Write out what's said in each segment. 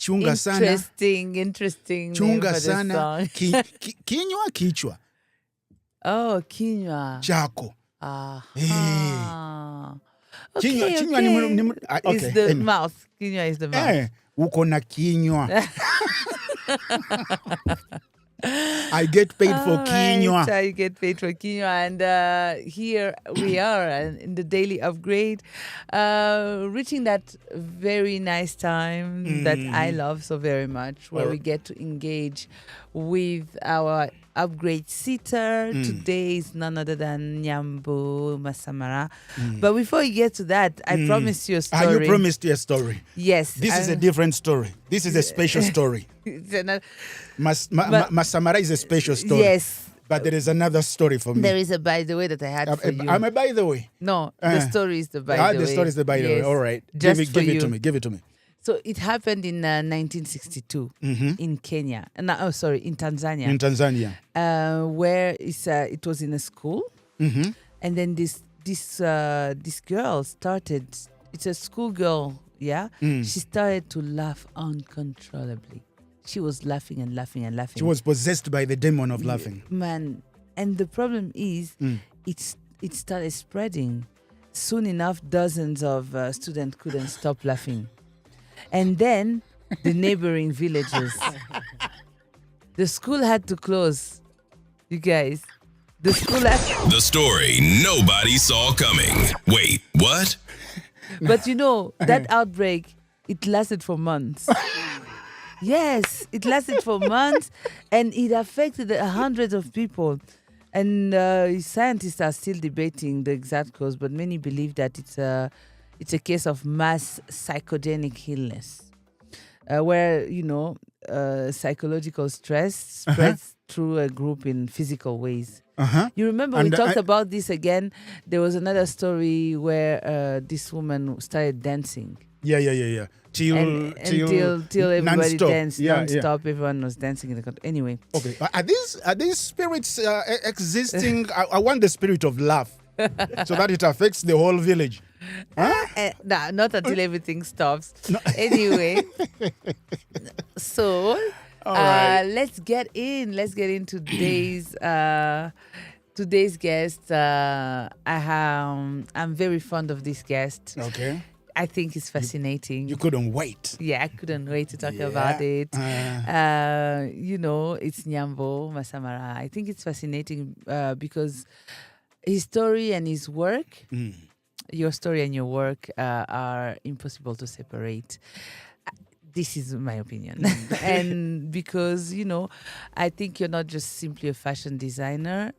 chunga sana. Interesting Chunga name for sana. the song. Kinywa kichwa. Oh, kinywa. Chako. Aha. Kinywa It's the mouth. Kinywa is the mouth. Uko na kinywa. I get paid for kinywa. I get paid for kinywa. And here we are in the Daily Upgrade, reaching that very nice time that I love so very much, where we get to engage with our upgrade sitter. Today is none other than Nyambo Masamara. But before we get to that, I promised you a story. You promised you a story. Yes. This is a different story. This is a special story. Masamara is a special story. Yes. But there is another story for me. There is a by the way that I had for you. I'm a by the way. No, the story is the by the way. The story is the by the way. All right. Just give it to me. Give it to me. So it happened in 1962 in Kenya. In Tanzania. In Tanzania. Where it was in a school. And then this girl started, it's a schoolgirl, yeah? She started to laugh uncontrollably. She was laughing and laughing and laughing. She was possessed by the demon of laughing. Man, and the problem is it started spreading. Soon enough, dozens of students couldn't stop laughing. And then the neighboring villages. The school had to close. You guys, the school had to... The story nobody saw coming. Wait, what? But that outbreak, it lasted for months. Yes, it lasted for months, and it affected hundreds of people. And scientists are still debating the exact cause, but many believe that it's a case of mass psychogenic illness, where psychological stress spreads through a group in physical ways. You remember we talked about this again. There was another story where this woman started dancing. Yeah. Till everybody non-stop. danced non-stop. Everyone was dancing in the country. Anyway. Okay. Are these spirits existing? I want the spirit of laugh so that it affects the whole village. Nah, not until everything stops. No. Anyway. So let's get into today's guest. I'm very fond of this guest. Okay. I think it's fascinating. You couldn't wait. Yeah, I couldn't wait to talk about it. It's Nyambo Masamara. I think it's fascinating because his story and his work, your story and your work are impossible to separate. This is my opinion. And because, I think you're not just simply a fashion designer.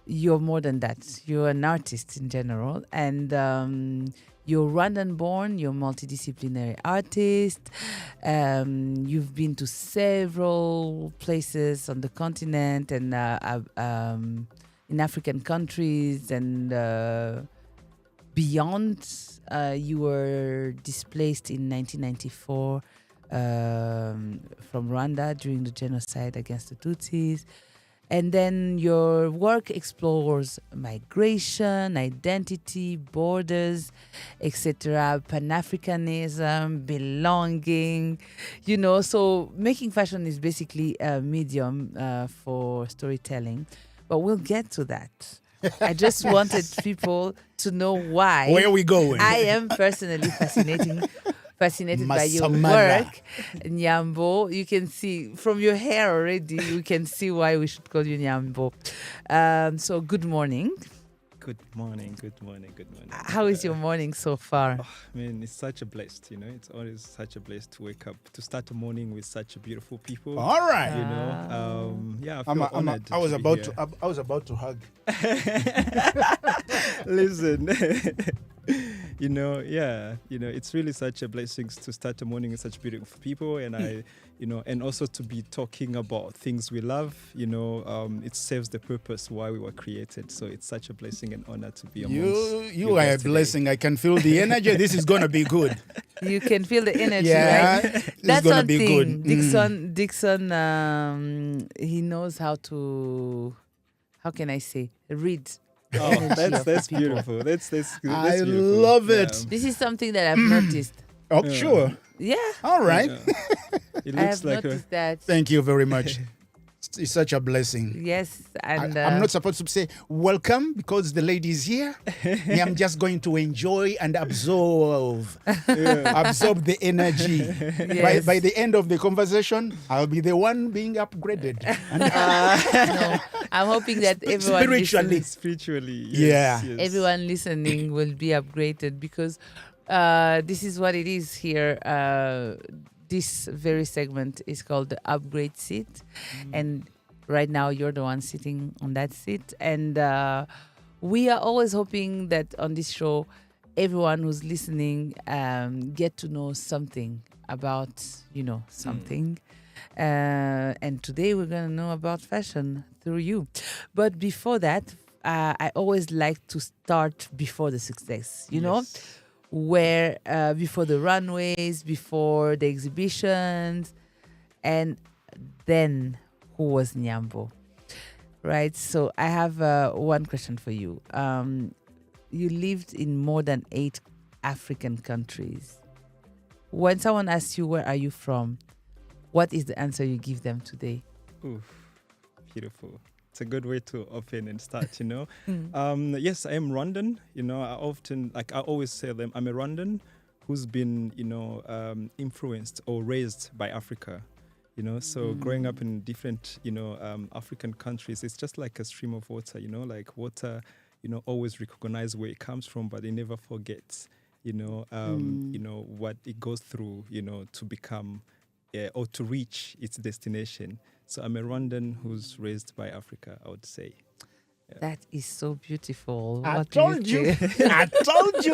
You're more than that. You're an artist in general. And you're Rwandan-born, you're a multidisciplinary artist. You've been to several places on the continent and in African countries and beyond. You were displaced in 1994 from Rwanda during the genocide against the Tutsis. And then your work explores migration, identity, borders, etc., Pan-Africanism, belonging, So making fashion is basically a medium for storytelling. But we'll get to that. I just wanted people to know why. Where are we going? I am personally fascinated by your Masamara. work, Nyambo. You can see from your hair already, you can see why we should call you Nyambo. So good morning. Good morning. How is your morning so far? It's such a blessed, it's always such a blessed to wake up, to start the morning with such beautiful people. All right. I feel honored. I was about to hug. Listen. It's really such a blessing to start the morning with such beautiful people, and and also to be talking about things we love. It serves the purpose why we were created. So it's such a blessing and honor to be amongst you are a blessing. I can feel the energy. This is gonna be good. You can feel the energy, yeah, right? That's gonna one be thing. good. Dixon, he knows how to, how can I say, read. Oh, that's beautiful. That's I beautiful. love it. This is something that I've noticed. Oh, sure. Yeah, All right. Yeah. It I looks have like noticed that. Thank you very much. It's such a blessing. Yes, and I'm not supposed to say welcome because the lady is here. Yeah, I'm just going to enjoy and absorb the energy. Yes. By the end of the conversation, I'll be the one being upgraded. And, no, I'm hoping that everyone spiritually. listening, spiritually. Yeah. Yes. everyone listening will be upgraded because this is what it is here. This very segment is called the upgrade seat, and right now you're the one sitting on that seat, and we are always hoping that on this show everyone who's listening get to know something about something. And today we're going to know about fashion through you. But before that, I always like to start before the success, know, where before the runways, before the exhibitions, and then who was Nyambo, right? So I have one question for you. You lived in more than 8 African countries. When someone asks you, where are you from? What is the answer you give them today? Oof, beautiful. It's a good way to open and start, Yes, I am Rwandan. I always say them, I'm a Rwandan who's been, influenced or raised by Africa. So growing up in different, African countries, it's just like a stream of water, like water, always recognize where it comes from, but it never forgets, what it goes through, to become or to reach its destination. So I'm a Rwandan who's raised by Africa, I would say. Yeah. That is so beautiful. I What do told you. say? I told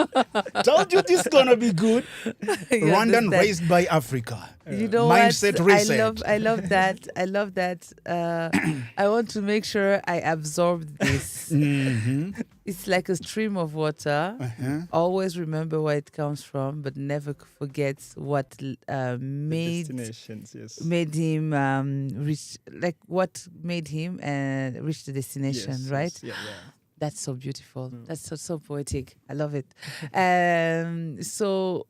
you this is going to be good. You Rwandan understand? raised by Africa. You know Mindset what? reset. I love that. I love that. I want to make sure I absorb this. Mhm. It's like a stream of water. Uh-huh. Always remember where it comes from, but never forget what made Destinations, yes. him reach, like what made him reach the destination, Yes, right? yes, yeah. That's so beautiful. That's so poetic. I love it. So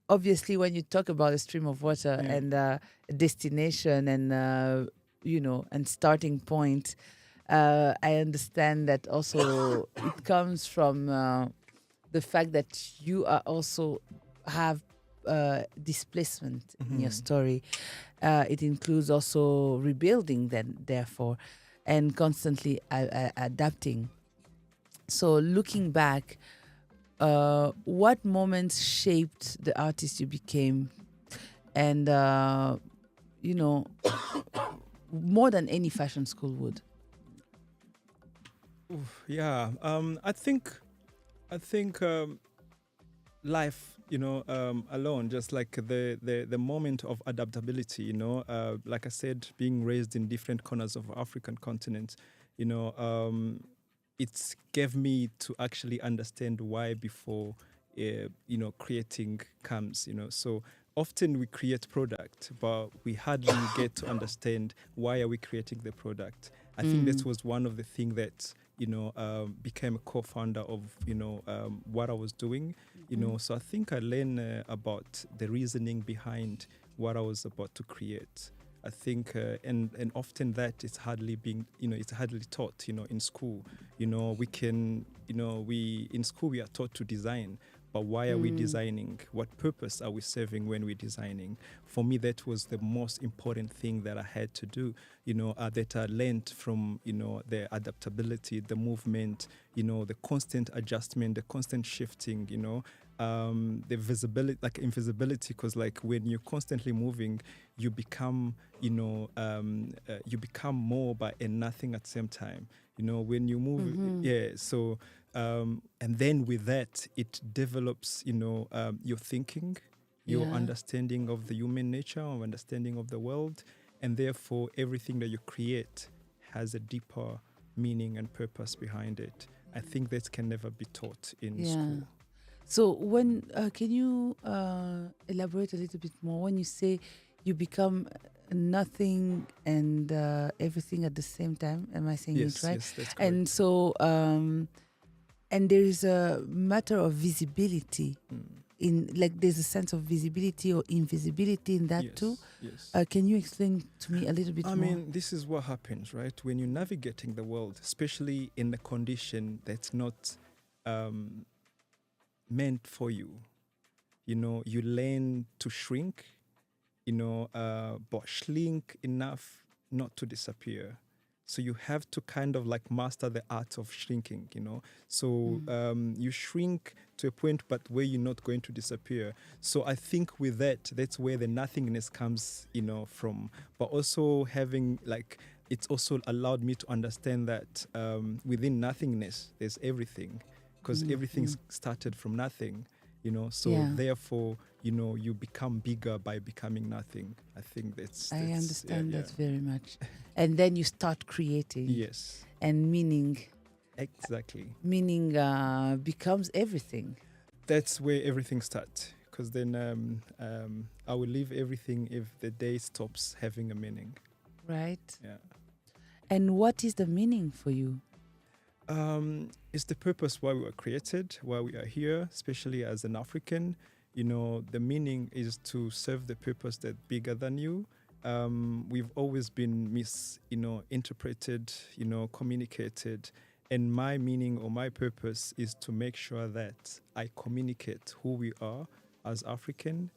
obviously, when you talk about a stream of water and a destination and and starting point, I understand that also it comes from the fact that you are also have displacement in your story. It includes also rebuilding, then therefore, and constantly adapting. So looking back, what moments shaped the artist you became, and more than any fashion school would? Oof, yeah. I think life, alone, just like the moment of adaptability, like I said, being raised in different corners of African continent, it gave me to actually understand why before, creating comes, So often we create product, but we hardly get to understand why are we creating the product. I think that was one of the things that, became a co-founder of, what I was doing, So I think I learned about the reasoning behind what I was about to create. I think, and often that is hardly being, it's hardly taught, in school. We can, in school we are taught to design, but why are we designing? What purpose are we serving when we're designing? For me, that was the most important thing that I had to do, that I learned from, the adaptability, the movement, the constant adjustment, the constant shifting, the visibility, like invisibility, because like when you're constantly moving, you become, you become more but and nothing at the same time. When you move, so and then with that, it develops, your thinking, your understanding of the human nature, or understanding of the world, and therefore everything that you create has a deeper meaning and purpose behind it. I think that can never be taught in school. So when can you elaborate a little bit more when you say you become nothing and everything at the same time? Am I saying it right? Yes, that's correct. And so and there is a matter of visibility in like there's a sense of visibility or invisibility in that too. Yes. Can you explain to me a little bit I more? mean, this is what happens, right? When you're navigating the world, especially in a condition that's not meant for you, you learn to shrink, but shrink enough not to disappear. So you have to kind of like master the art of shrinking, So you shrink to a point, but where you're not going to disappear. So I think with that's where the nothingness comes, from. But also having it's also allowed me to understand that within nothingness, there's everything, because everything started from nothing, So therefore, you become bigger by becoming nothing. I think that's I understand yeah. that very much. And then you start creating. Yes. And meaning Exactly. Becomes everything. That's where everything starts. Because then I will leave everything if the day stops having a meaning. Right. Yeah. And what is the meaning for you? It's the purpose why we were created, why we are here, especially as an African. The meaning is to serve the purpose that's bigger than you. We've always been interpreted, communicated. And my meaning or my purpose is to make sure that I communicate who we are as African,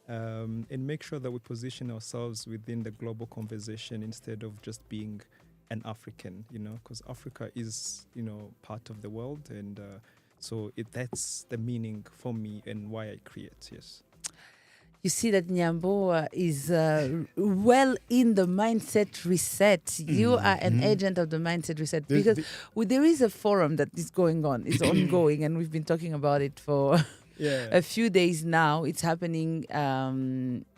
and make sure that we position ourselves within the global conversation instead of just being an African, because Africa is, part of the world. And so that's the meaning for me and why I create, yes. You see that Nyambo is well in the mindset reset. You are an agent of the mindset reset, because there is a forum that is going on. It's ongoing, and we've been talking about it for a few days now. It's happening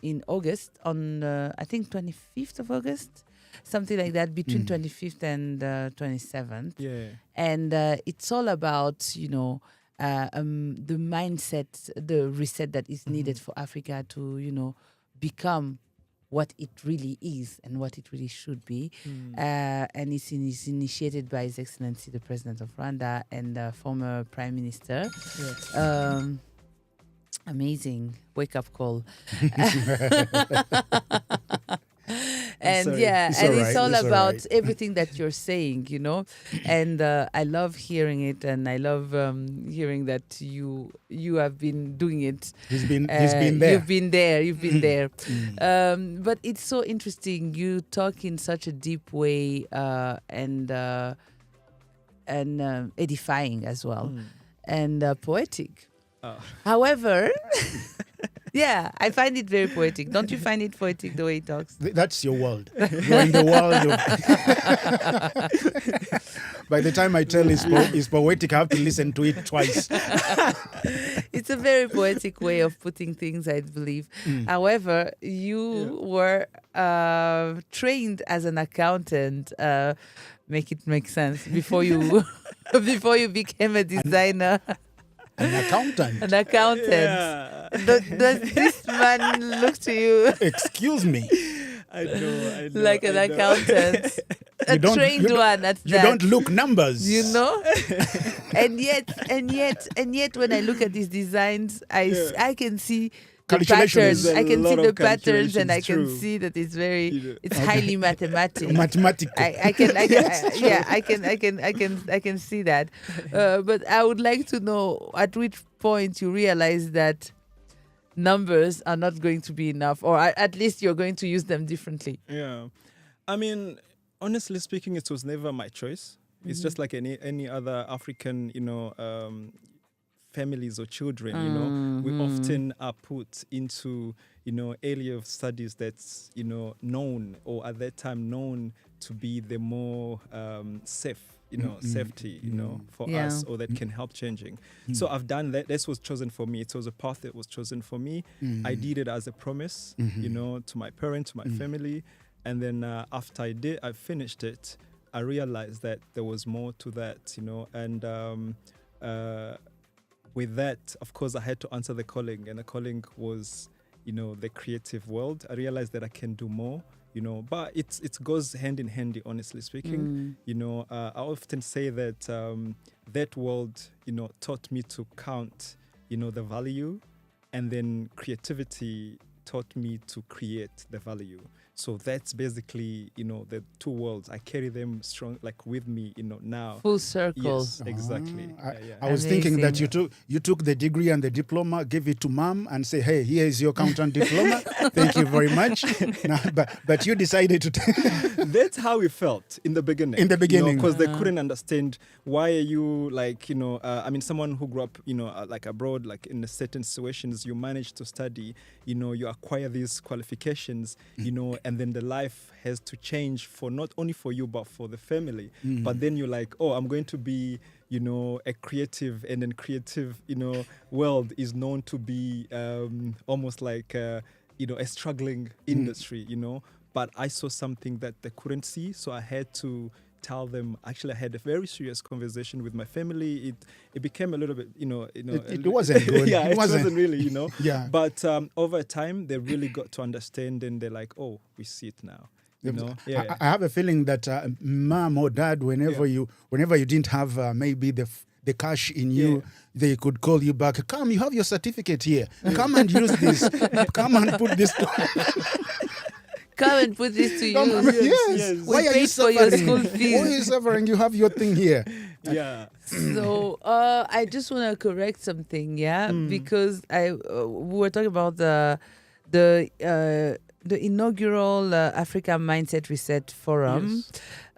in August, on I think 25th of August, something like that, between 25th and 27th. Yeah. And it's all about, the mindset, the reset that is needed for Africa to, become what it really is and what it really should be. And it's initiated by His Excellency, the President of Rwanda, and former Prime Minister. Yes. Amazing wake-up call. And sorry. it's all It's about alright. everything that you're saying, and I love hearing it, and I love hearing that you have been doing it. He's been there. You've been there. But it's so interesting. You talk in such a deep way, and edifying as well, and poetic. However, yeah, I find it very poetic. Don't you find it poetic the way he talks? That's your world. You're in the world. By the time I tell it's poetic, I have to listen to it twice. It's a very poetic way of putting things, I believe. However, you were trained as an accountant. Make it make sense before you became a designer. An accountant. An accountant. Yeah. Does this man look to you Excuse me. I know. like an accountant? A trained one at You that. don't look numbers. And yet when I look at these designs, I can see the Calculations. patterns. I can see Lot the of patterns, and I can calculations, see that it's very, You it's highly mathematical. Mathematical. I can see that. But I would like to know at which point you realize that numbers are not going to be enough, or at least you're going to use them differently. Yeah. I mean, honestly speaking, it was never my choice. It's just like any other African, families or children, we often are put into, area of studies that's, known, or at that time known to be the more safe, safety, for us, or that can help changing. So I've done that. This was chosen for me. It was a path that was chosen for me. I did it as a promise, to my parents, to my family. And then after I finished it, I realized that there was more to that, and with that, of course, I had to answer the calling, and the calling was, the creative world. I realized that I can do more, but it goes hand in hand, honestly speaking. I often say that that world, taught me to count, the value, and then creativity taught me to create the value. So that's basically, the two worlds. I carry them strong, like with me, now. Full circle. Yes, exactly. I was thinking that Amazing. you took the degree and the diploma, give it to mom, and say, "Hey, here is your accountant diploma. Thank you very much." No, but you decided to. That's how we felt in the beginning. In the beginning. Because they couldn't understand why are you like, someone who grew up, like abroad, like in certain situations, you manage to study, you acquire these qualifications, and then the life has to change for not only for you, but for the family. But then you're like, oh, I'm going to be, a creative, and then creative, world is known to be almost like, a struggling industry, But I saw something that they couldn't see, so I had to tell them. Actually, I had a very serious conversation with my family. It became a little bit, It wasn't good. Yeah, it wasn't really, Yeah. But over time, they really got to understand, and they're like, oh, we see it now. I have a feeling that mom or dad, whenever you didn't have maybe the cash in you, they could call you back. Come, you have your certificate here. Come and use this. Come and put this. Come and put this to Yes. use. Yes. We Why are you paid for your suffering? school Why fees. are you suffering? You have your thing here. Yeah. So I just want to correct something, because we were talking about the inaugural Africa Mindset Reset Forum.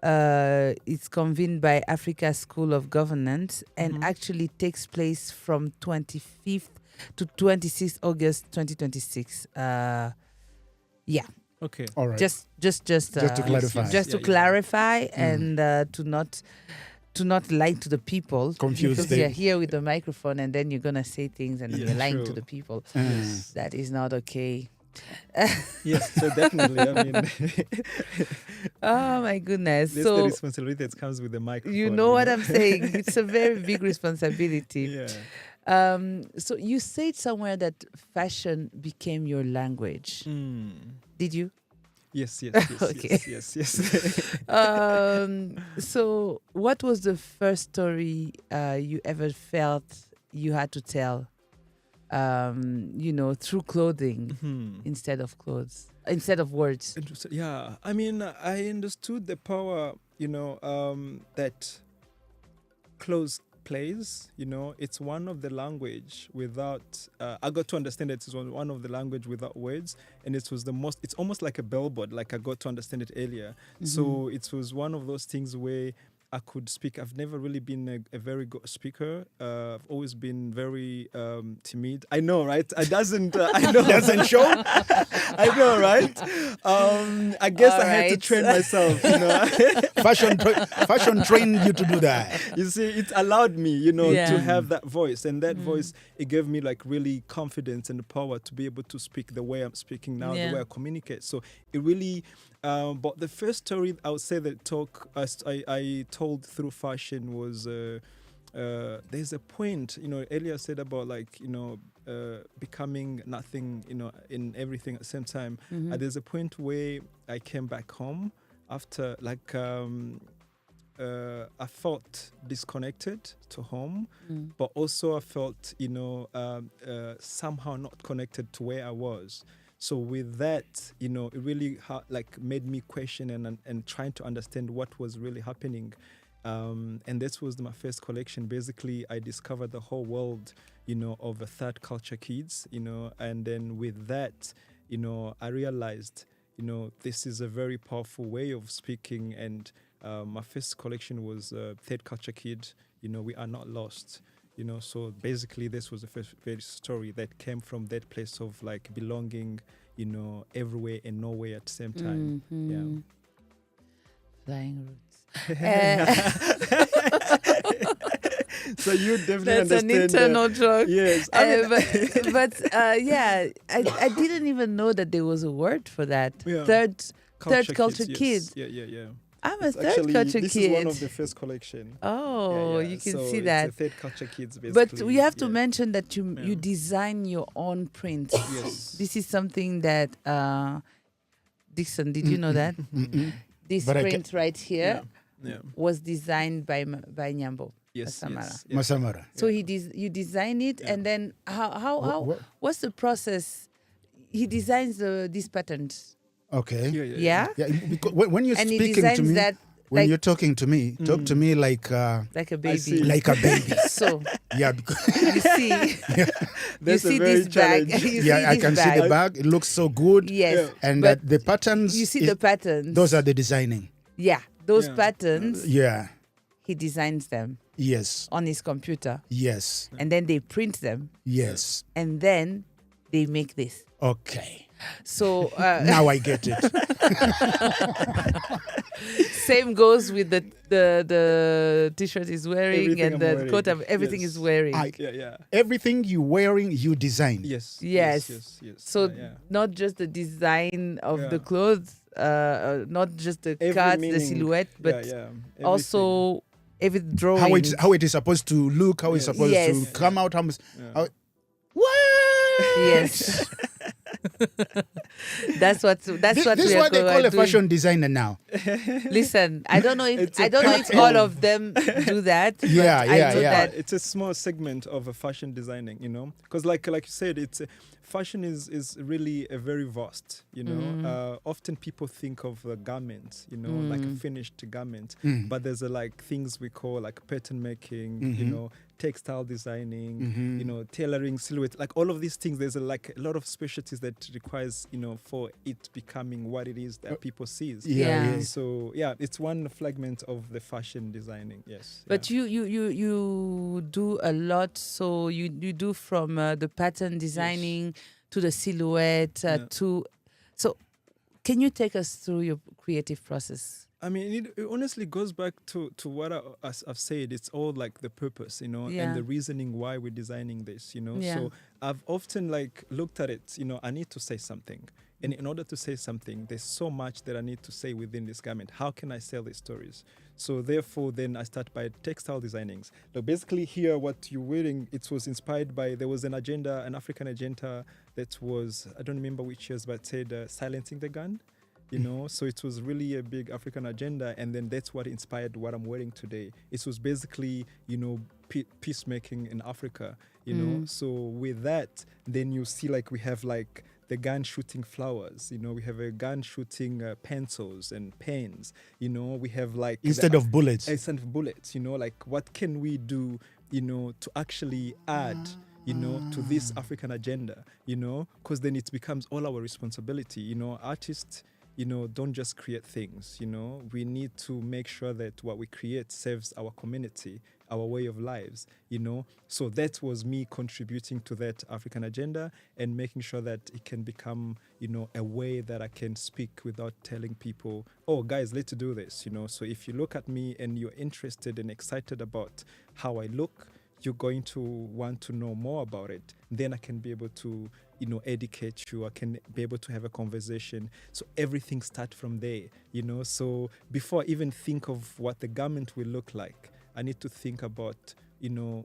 Yes. It's convened by Africa School of Governance and actually takes place from 25th to 26th August 2026. Yeah. Okay. All right. Just to clarify. Just to clarify and to not lie to the people. Confuse because them. you're here with the microphone and then you're gonna say things and you're lying to true. the people. Yes. That is not okay. Yes, so definitely. I mean, Oh my goodness. that's the So responsibility that comes with the microphone. you know what I'm saying. It's a very big responsibility. Yeah. So you said somewhere that fashion became your language. Did you? Yes. Okay. Yes. So what was the first story you ever felt you had to tell? Through clothing instead of words. Yeah, I mean, I understood the power, that clothes plays. It's one of the language without. I got to understand that it was one of the language without words, and it was the most. It's almost like a billboard. Like I got to understand it earlier. So it was one of those things where I could speak. I've never really been a very good speaker. I've always been very timid. I know, right? It doesn't. I know. Doesn't show. I know, right? I guess All I had to right. train myself. Fashion trained you to do that. You see, it allowed me, Yeah. to have that voice, and that voice, it gave me like really confidence and the power to be able to speak the way I'm speaking now, Yeah. the way I communicate. So it really. But the first story I would say that I told through fashion was there's a point, earlier said about like, becoming nothing, in everything at the same time. There's a point where I came back home after like I felt disconnected to home, but also I felt, somehow not connected to where I was. So with that, it really made me question and trying to understand what was really happening. And this was my first collection. Basically, I discovered the whole world, of third culture kids, and then with that, I realized, this is a very powerful way of speaking. And my first collection was Third Culture Kid, We Are Not Lost. So basically this was the first story that came from that place of like belonging, everywhere and nowhere at the same time. Yeah. Flying roots. So you definitely That's an understand. internal joke. Yes. I didn't even know that there was a word for that. Yeah. Third culture kid. Yes. Yeah. I'm a It's third culture this kid. is one of the first collection. Oh, Yeah. you can So see it's that. a third culture kids, basically. But we have to Yeah. mention that you Yeah. design your own prints. Yes. This is something that Dixon, did you know that? This But I print right here Yeah. was designed by Nyambo. Yes, Masamara. yes. Yeah. Masamara. So you design it, and then what's the process? He designs these patterns. Okay. Yeah, Yeah, because when you're and he speaking to designs me, that when like you're talking to me, talk to me like a see. baby. like a baby. So Yeah, because you see, you That's a see very this bag. challenging. You yeah, see I this can see bag. the bag. It looks so good. Yes, Yeah. And but the patterns. you see the patterns. Those are the designing. Yeah, those Yeah. patterns. Yeah. He designs them Yes. on his computer, Yes. and then they print them, Yes. and then they make this. Okay. So Now I get it. same goes with the t-shirt he's wearing Everything and I'm the wearing. coat. Everything Yes. is wearing. Yeah. Everything you wearing, you design. Yes. Yes. Yes. So yeah. not just the design of the Yeah. clothes, not just the Every cuts, the meaning. silhouette, but Everything. also every drawing. How it is supposed to look, how it's Yes. supposed Yes. to come out. Yeah. How, what? Yes. that's what This we is are what they call a doing. fashion designer now. Listen, I don't know if It's a I don't know if platform. all of them do that. but Yeah, I yeah, know yeah. that It's a small segment of a fashion designing, because like you said, fashion is really a very vast, often people think of a garment, like a finished garment, but there's like things we call like pattern making, textile designing, tailoring, silhouette, like all of these things. There's like a lot of specialties that requires, for it becoming what it is that people sees. Yeah. Yeah. So yeah, it's one fragment of the fashion designing. Yes. But you do a lot. So you do from the pattern designing to the silhouette to. So, can you take us through your creative process? I mean, it honestly goes back to what I've said. It's all like the purpose, Yeah. and the reasoning why we're designing this, Yeah. So I've often like looked at it, I need to say something. And in order to say something, there's so much that I need to say within this garment. How can I sell these stories? So therefore, then I start by textile designings. Now, basically here, what you're wearing, it was inspired by, there was an agenda, an African agenda that was, I don't remember which years, but said silencing the gun. So it was really a big African agenda, and then that's what inspired what I'm wearing today. It was basically, peacemaking in Africa, So with that, then you see like we have like the gun shooting flowers, we have a gun shooting pencils and pens, we have like Instead of bullets. instead of bullets, like what can we do, to actually add to this African agenda, because then it becomes all our responsibility, artists, don't just create things, we need to make sure that what we create serves our community, our way of lives, So that was me contributing to that African agenda and making sure that it can become, a way that I can speak without telling people, oh, guys, let's do this, So if you look at me and you're interested and excited about how I look, you're going to want to know more about it. Then I can be able to, educate you. I can be able to have a conversation. So everything starts from there, So before I even think of what the garment will look like, I need to think about,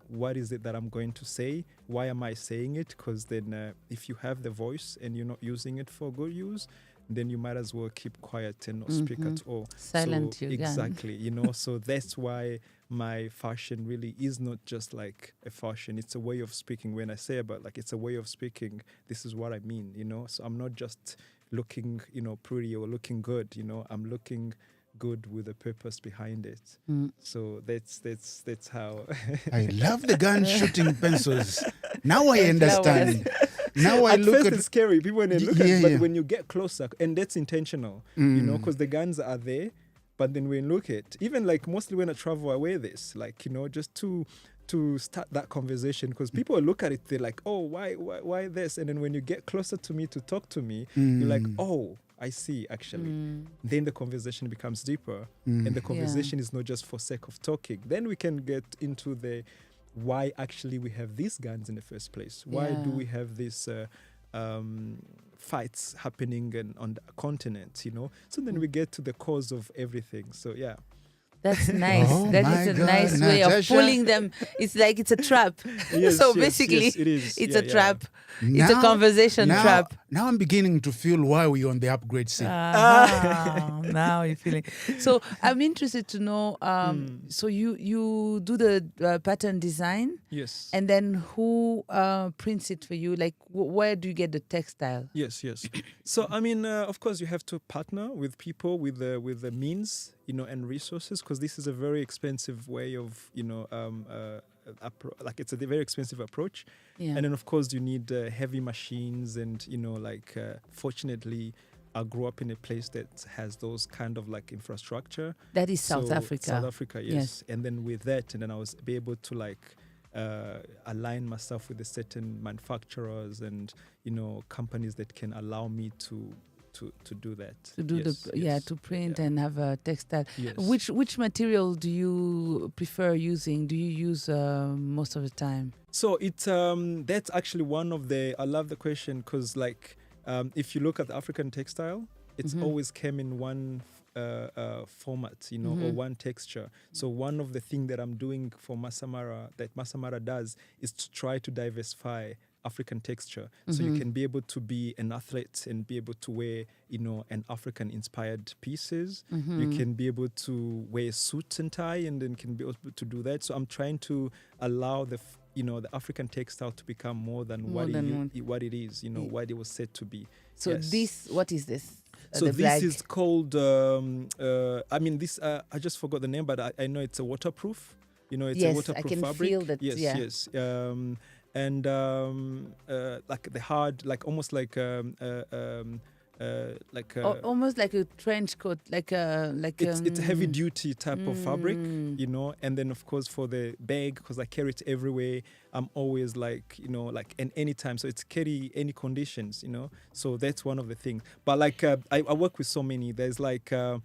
what is it that I'm going to say? Why am I saying it? Because then if you have the voice and you're not using it for good use, then you might as well keep quiet and not speak at all. Silent so your gun. exactly, so that's why my fashion really is not just like a fashion. It's a way of speaking. When I say about like it's a way of speaking, this is what I mean, So I'm not just looking, pretty or looking good, I'm looking good with a purpose behind it. So that's how. I love the gun shooting pencils. Now I understand. Now I At look first at it's scary. People when they look at yeah, it, but yeah. when you get closer, and that's intentional, because the guns are there. But then when you look at, even like mostly when I travel, I wear this, like, just to start that conversation, because people look at it, they're like, oh, why this? And then when you get closer to me to talk to me, you're like, oh, I see, actually. Then the conversation becomes deeper, and the conversation is not just for sake of talking. Then we can get into the why actually we have these guns in the first place. Why do we have these fights happening on the continent, So then we get to the cause of everything. So yeah. That's nice. Oh That my is a God, nice way of Natasha. pulling them. It's like it's a trap. Yes, So yes, basically, yes, it is. it's Yeah, a yeah. trap. It's a conversation trap. Now I'm beginning to feel why we're on the upgrade scene. Now you're feeling. So I'm interested to know. So you do the pattern design, Yes. and then who prints it for you? Like where do you get the textile? Yes, yes. So I mean, of course, you have to partner with people with the means, and resources, because this is a very expensive way of, like it's a very expensive approach. Yeah. And then of course you need heavy machines, and fortunately, I grew up in a place that has those kind of like infrastructure. That is South Africa. South Africa, yes. And then with that, and then I was able to like align myself with the certain manufacturers and companies that can allow me to do that. To do to print and have a textile. Yes. Which material do you prefer using? Do you use most of the time? So it's that's actually one of the. I love the question because like if you look at the African textile, it's always came in one format, or one texture. So one of the things that I'm doing for Masamara, that Masamara does, is to try to diversify African texture. So you can be able to be an athlete and be able to wear, an African inspired pieces. You can be able to wear suits and tie and then can be able to do that. So I'm trying to allow the African textile to become more than what it is, what it was said to be. So Yes. what is this? So The this black. is called, I just forgot the name, but I know it's a waterproof. It's Yes, a waterproof I can fabric. feel that, Yes, yeah. yes. And like the hard, like almost like Almost like a trench coat, it's a heavy duty type of fabric, and then of course for the bag, because I carry it everywhere, I'm always like, and anytime, so it's carry any conditions, so that's one of the things. But like I work with so many, there's like I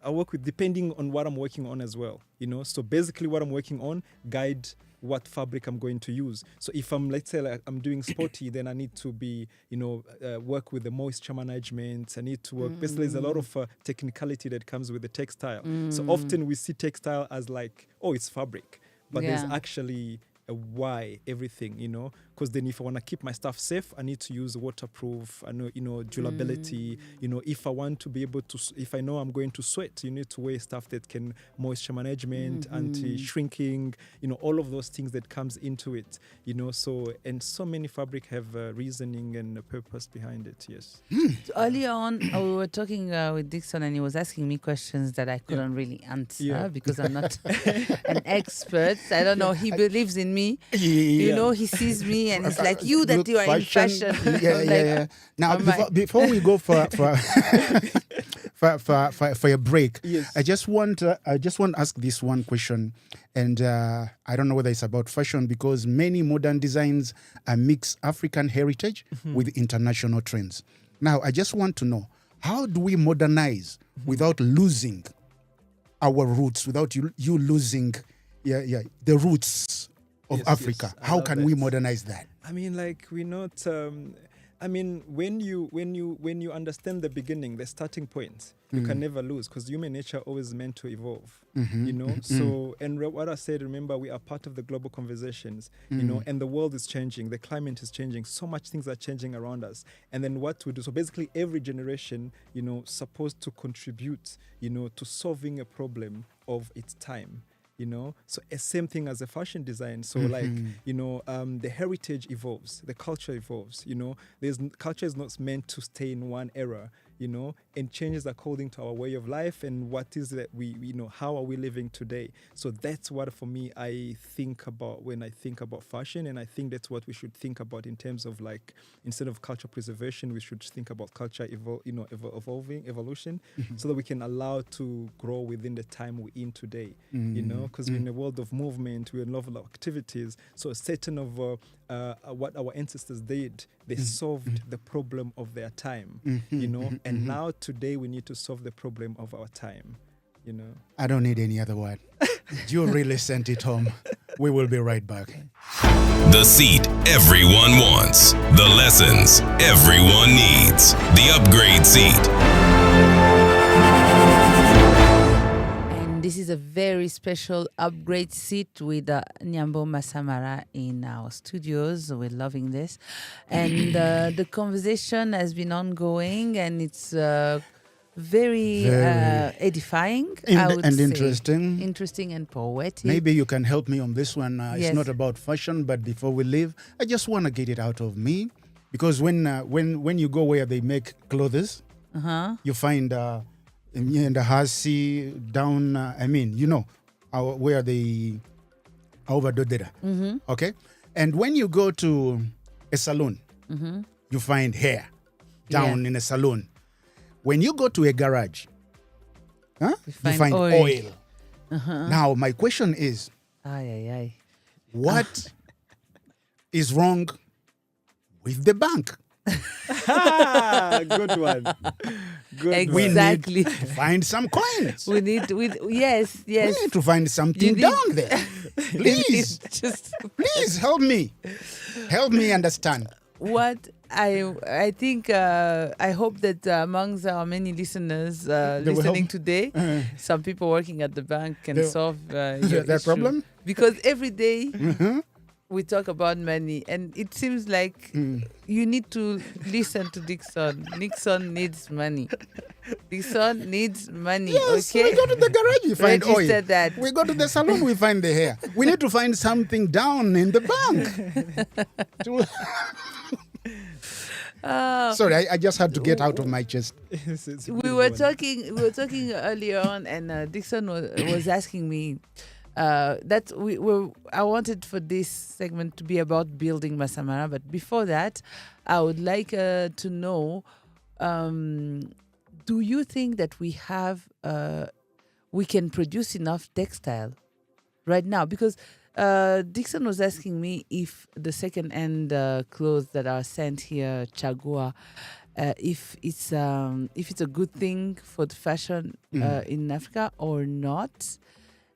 work with depending on what I'm working on as well, so basically what I'm working on guide what fabric I'm going to use. So if let's say like I'm doing sporty, then I need to be, work with the moisture management. I need to work, basically there's a lot of technicality that comes with the textile. So often we see textile as like, oh, it's fabric, but there's actually a why everything, because then if I want to keep my stuff safe, I need to use waterproof, I know, durability, if I want to be able to, if I know I'm going to sweat, you need to wear stuff that can moisture management, anti-shrinking, all of those things that comes into it, so, and so many fabric have reasoning and a purpose behind it, yes. So earlier on, we were talking with Dixon, and he was asking me questions that I couldn't really answer because I'm not an expert. I don't know. He believes in me. He sees me and it's like, you that you are in fashion. Yeah. Now, before we go for a break, Yes. I just want to ask this one question, and I don't know whether it's about fashion, because many modern designs mix African heritage with international trends. Now, I just want to know, how do we modernize without losing our roots, without you losing the roots of Yes, Africa? yes. I How love can we that. modernize that? I mean, like we're not. When you understand the beginning, the starting point, you can never lose, because human nature always meant to evolve. So and what I said, remember, we are part of the global conversations. And the world is changing, the climate is changing, so much things are changing around us. And then what we do? So basically, every generation, supposed to contribute, to solving a problem of its time. So a same thing as a fashion design. So the heritage evolves, the culture evolves, culture is not meant to stay in one era, and changes according to our way of life and what is that how are we living today. So that's what, for me, I think about when I think about fashion, and I think that's what we should think about in terms of, like, instead of culture preservation, we should think about culture evolution, so that we can allow to grow within the time we're in today, because we're in a world of movement, we're in a lot of activities. So certain of what our ancestors did, they solved the problem of their time, and now today we need to solve the problem of our time, I don't need any other word. You really sent it home. We will be right back. The seat everyone wants. The lessons everyone needs. The upgrade seat. And This is a very special upgrade seat with Nyambo Masamara in our studios. We're loving this. And the conversation has been ongoing, and it's very edifying, I would and say. interesting. Interesting and poetic. Maybe you can help me on this one. Yes. It's not about fashion, but before we leave, I just want to get it out of me, because when you go where they make clothes, you find in the Hasi down. Where they overdodera. Okay, and when you go to a salon, you find hair down in a salon. When you go to a garage, you find oil. Now, my question is, what is wrong with the bank? Good one. Good Exactly. We need to find some coins. Yes. We need to find something down there. Please, please help me. Help me understand. What I think, I hope that amongst our many listeners listening today, some people working at the bank can solve your that issue. problem. Because every day we talk about money, and it seems like you need to listen to Dixon. Dixon needs money. Dixon needs money. Yes, okay? we go to the garage, we find oil. Register that. We go to the salon, we find the hair. We need to find something down in the bank. Sorry, I just had to get out of my chest. We were talking earlier on, and Dixon was asking me that I wanted for this segment to be about building Masamara, but before that, I would like to know, do you think that we can produce enough textile right now? Because Dixon was asking me if the second-hand clothes that are sent here, Chagua, if it's a good thing for the fashion in Africa or not,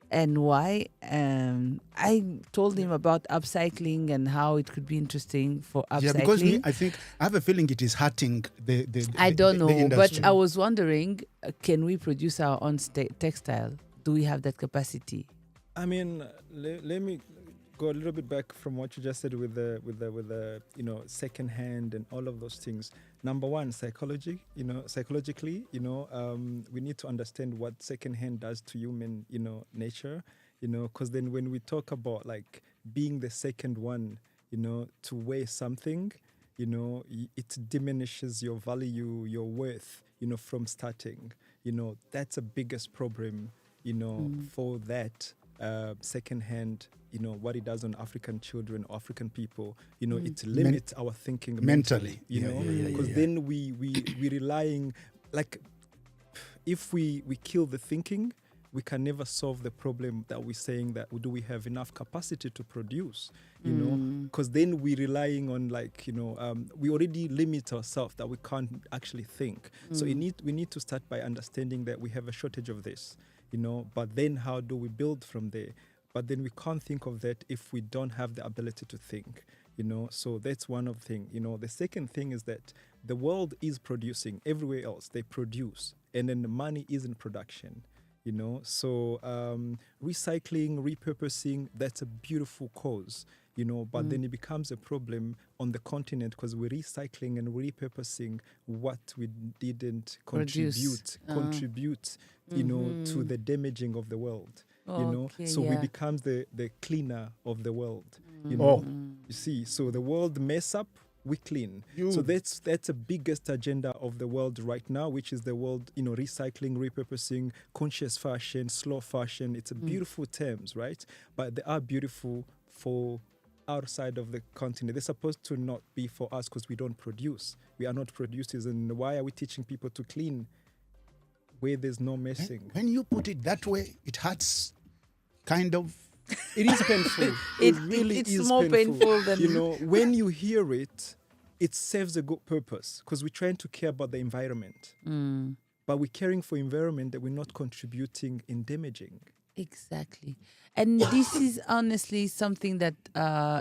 and why. I told him about upcycling and how it could be interesting for upcycling. Yeah, because I have a feeling it is hurting the I don't know, the industry. but I was wondering, can we produce our own textile? Do we have that capacity? I mean, let me go a little bit back from what you just said with the second hand and all of those things. Number one, psychologically, we need to understand what second hand does to human, nature, because then when we talk about like being the second one, to wear something, it diminishes your value, your worth, from starting. That's the biggest problem, for that. Second hand, what it does on African children, African people, it limits our thinking mentally, because then we relying, like, if we kill the thinking, we can never solve the problem that we're saying that do we have enough capacity to produce, because then we're relying on we already limit ourselves that we can't actually think. So we need to start by understanding that we have a shortage of this. But then how do we build from there? But then we can't think of that if we don't have the ability to think, So that's one of the things. The second thing is that the world is producing. Everywhere else, they produce. And then the money is in production, So recycling, repurposing, that's a beautiful cause, But then it becomes a problem on the continent because we're recycling and repurposing what we didn't contribute, to the damaging of the world, So we become the cleaner of the world, You see, so the world mess up, we clean. So that's the biggest agenda of the world right now, which is the world, recycling, repurposing, conscious fashion, slow fashion. It's a beautiful terms, right? But they are beautiful for outside of the continent. They're supposed to not be for us because we don't produce. We are not producers. And why are we teaching people to clean where there's no messing? When you put it that way, it hurts, kind of. It is painful. It really it's is more painful than... when you hear it, it serves a good purpose because we're trying to care about the environment. But we're caring for environment that we're not contributing in damaging. Exactly. And this is honestly something that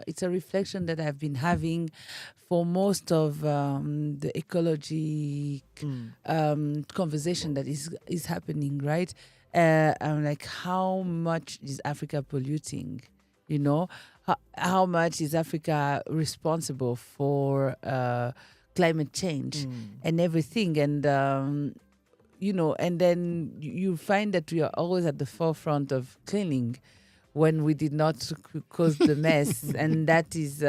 it's a reflection that I've been having for most of the ecology conversation that is happening, right? I'm like, how much is Africa polluting? You know, how much is Africa responsible for climate change and everything? And and then you find that we are always at the forefront of cleaning when we did not cause the mess, and that is,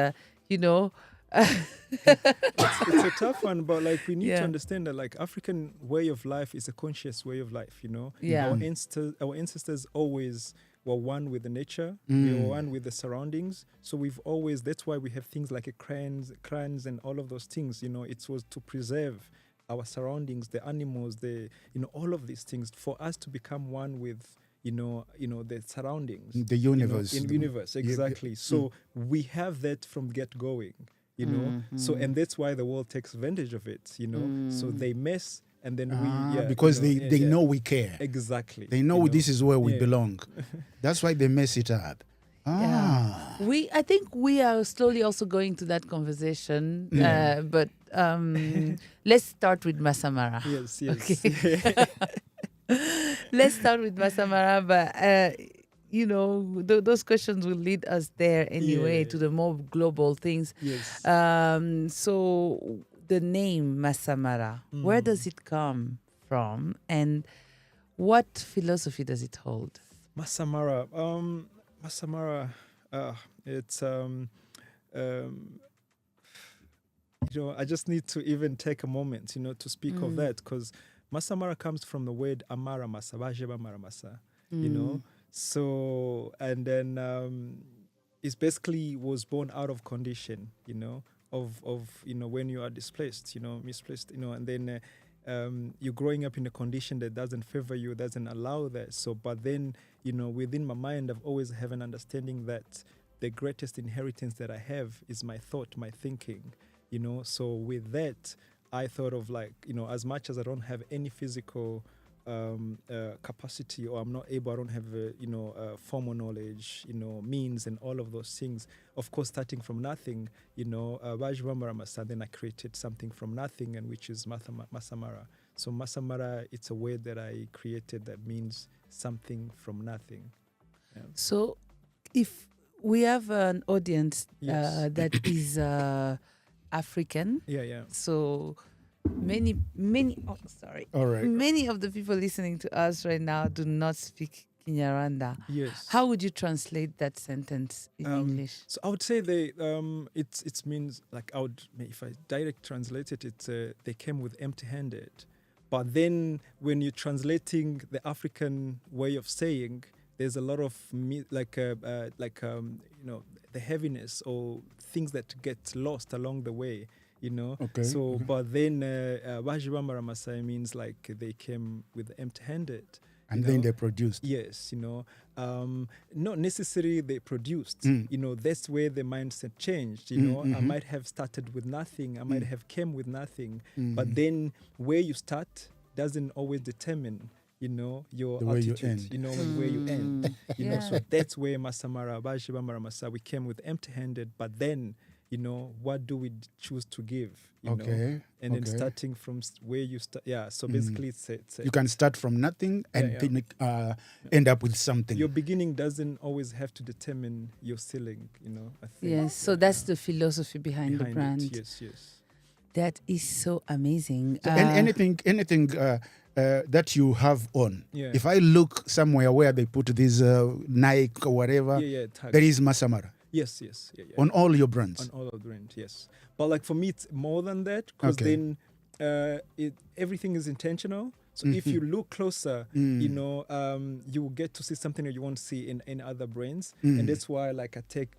you know, It's a tough one, but like we need to Yeah. understand that like African way of life is a conscious way of life. Yeah. Our ancestors always were one with the nature. We were one with the surroundings. So we've always. That's why we have things like a crans, and all of those things. It was to preserve our surroundings, the animals, all of these things, for us to become one with the surroundings, The universe. in universe, exactly. So we have that from get going. So, and that's why the world takes advantage of it. So they mess, and then because they know we care. Exactly. They know this is where we Yeah. belong. That's why they mess it up. Ah. I think we are slowly also going to that conversation, but let's start with Masamara. Yes. Okay. Let's start with Masamara, but those questions will lead us there anyway, Yeah. to the more global things. Yes. So the name Masamara, where does it come from, and what philosophy does it hold? Masamara. It's I just need to even take a moment, to speak of that, because Masamara comes from the word amara masa, vajeba mara masa, So, and then it basically was born out of condition, of when you are displaced, misplaced, and then you're growing up in a condition that doesn't favor you, doesn't allow that. So, but then, within my mind, I've always have an understanding that the greatest inheritance that I have is my thought, my thinking, So with that, I thought of like, as much as I don't have any physical capacity, or I'm not able, I don't have, formal knowledge, means and all of those things. Of course, starting from nothing, then I created something from nothing, and which is masamara. So masamara, it's a word that I created that means something from nothing. Yeah. So if we have an audience Yes. that is African, Yeah. so many All right. many of the people listening to us right now do not speak Kinyarwanda. Yes. How would you translate that sentence in English? So I would say it means like if I direct translate it, they came with empty-handed. But then when you're translating the African way of saying, there's a lot of the heaviness or things that get lost along the way. Okay. So, but then Wajibamara Masai means like they came with empty-handed. And then they produced. Yes, not necessarily they produced. That's where the mindset changed. I might have started with nothing. I might have came with nothing. But then where you start doesn't always determine, your The way you altitude. end. Where you end. Yeah. So that's where Masamara, Bajibamara Masa, we came with empty-handed. But then, what do we choose to give? Okay. And then starting from where you start. Yeah. So basically, it's You can start from nothing and then end up with something. your beginning doesn't always have to determine your ceiling, I think. Yes, so that's the philosophy behind the brand. It. Yes. That is so amazing. So anything that you have on. Yeah. If I look somewhere where they put this Nike or whatever, Tag. there is Masamara Yes. Yeah. on all your brands. On all of the brand, yes. But like for me, it's more than that, because then everything is intentional. So if you look closer, you will get to see something that you won't see in other brands, and that's why like I take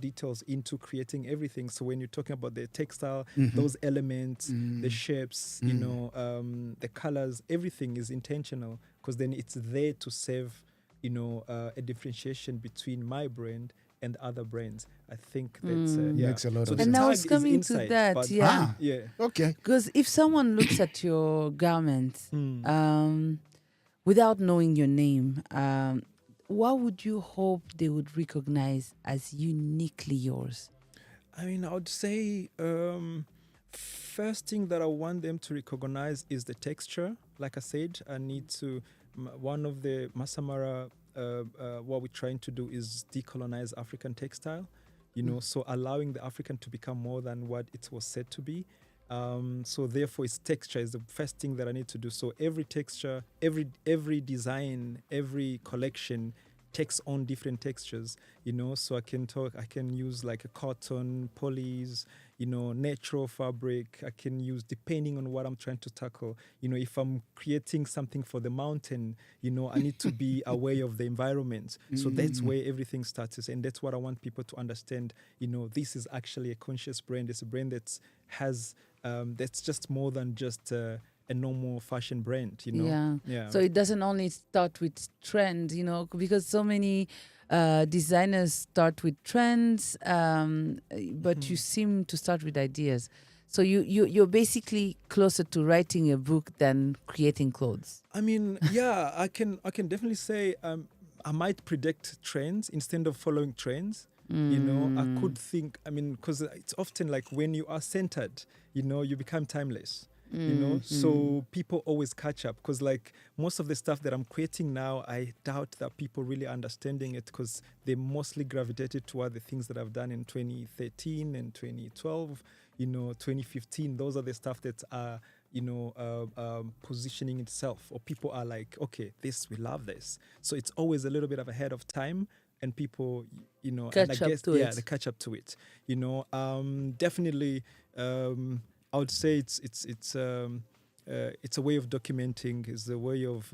details into creating everything. So when you're talking about the textile, those elements, the shapes, the colors, everything is intentional, because then it's there to serve, a differentiation between my brand and other brands. I think that's Makes a lot so of the sense. And I tag was is coming to inside, that, but- yeah. Yeah. Okay. Because if someone looks at your garments, without knowing your name, what would you hope they would recognize as uniquely yours? I mean, I would say first thing that I want them to recognize is the texture. Like I said, I need to. One of the masamara, what we're trying to do is decolonize African textile. So allowing the African to become more than what it was said to be. So therefore, its texture is the first thing that I need to do. So every texture, every design, every collection takes on different textures. So I can use like a cotton, polys, natural fabric. I can use depending on what I'm trying to tackle. If I'm creating something for the mountain, I need to be aware of the environment. So that's where everything starts, and that's what I want people to understand. This is actually a conscious brand. It's a brand that has that's just more than just a normal fashion brand. Yeah. So it doesn't only start with trends, because so many designers start with trends, but you seem to start with ideas. So you're basically closer to writing a book than creating clothes. I mean, yeah, I can definitely say I might predict trends instead of following trends. I could think, because it's often like when you are centered, you become timeless. So people always catch up, because like most of the stuff that I'm creating now, I doubt that people really understanding it, because they mostly gravitated toward the things that I've done in 2013 and 2012, 2015. Those are the stuff that are positioning itself, or people are like, okay, we love this. So it's always a little bit of ahead of time, and people, catch up to it. They catch up to it. Definitely. I would say it's a way of documenting, it's a way of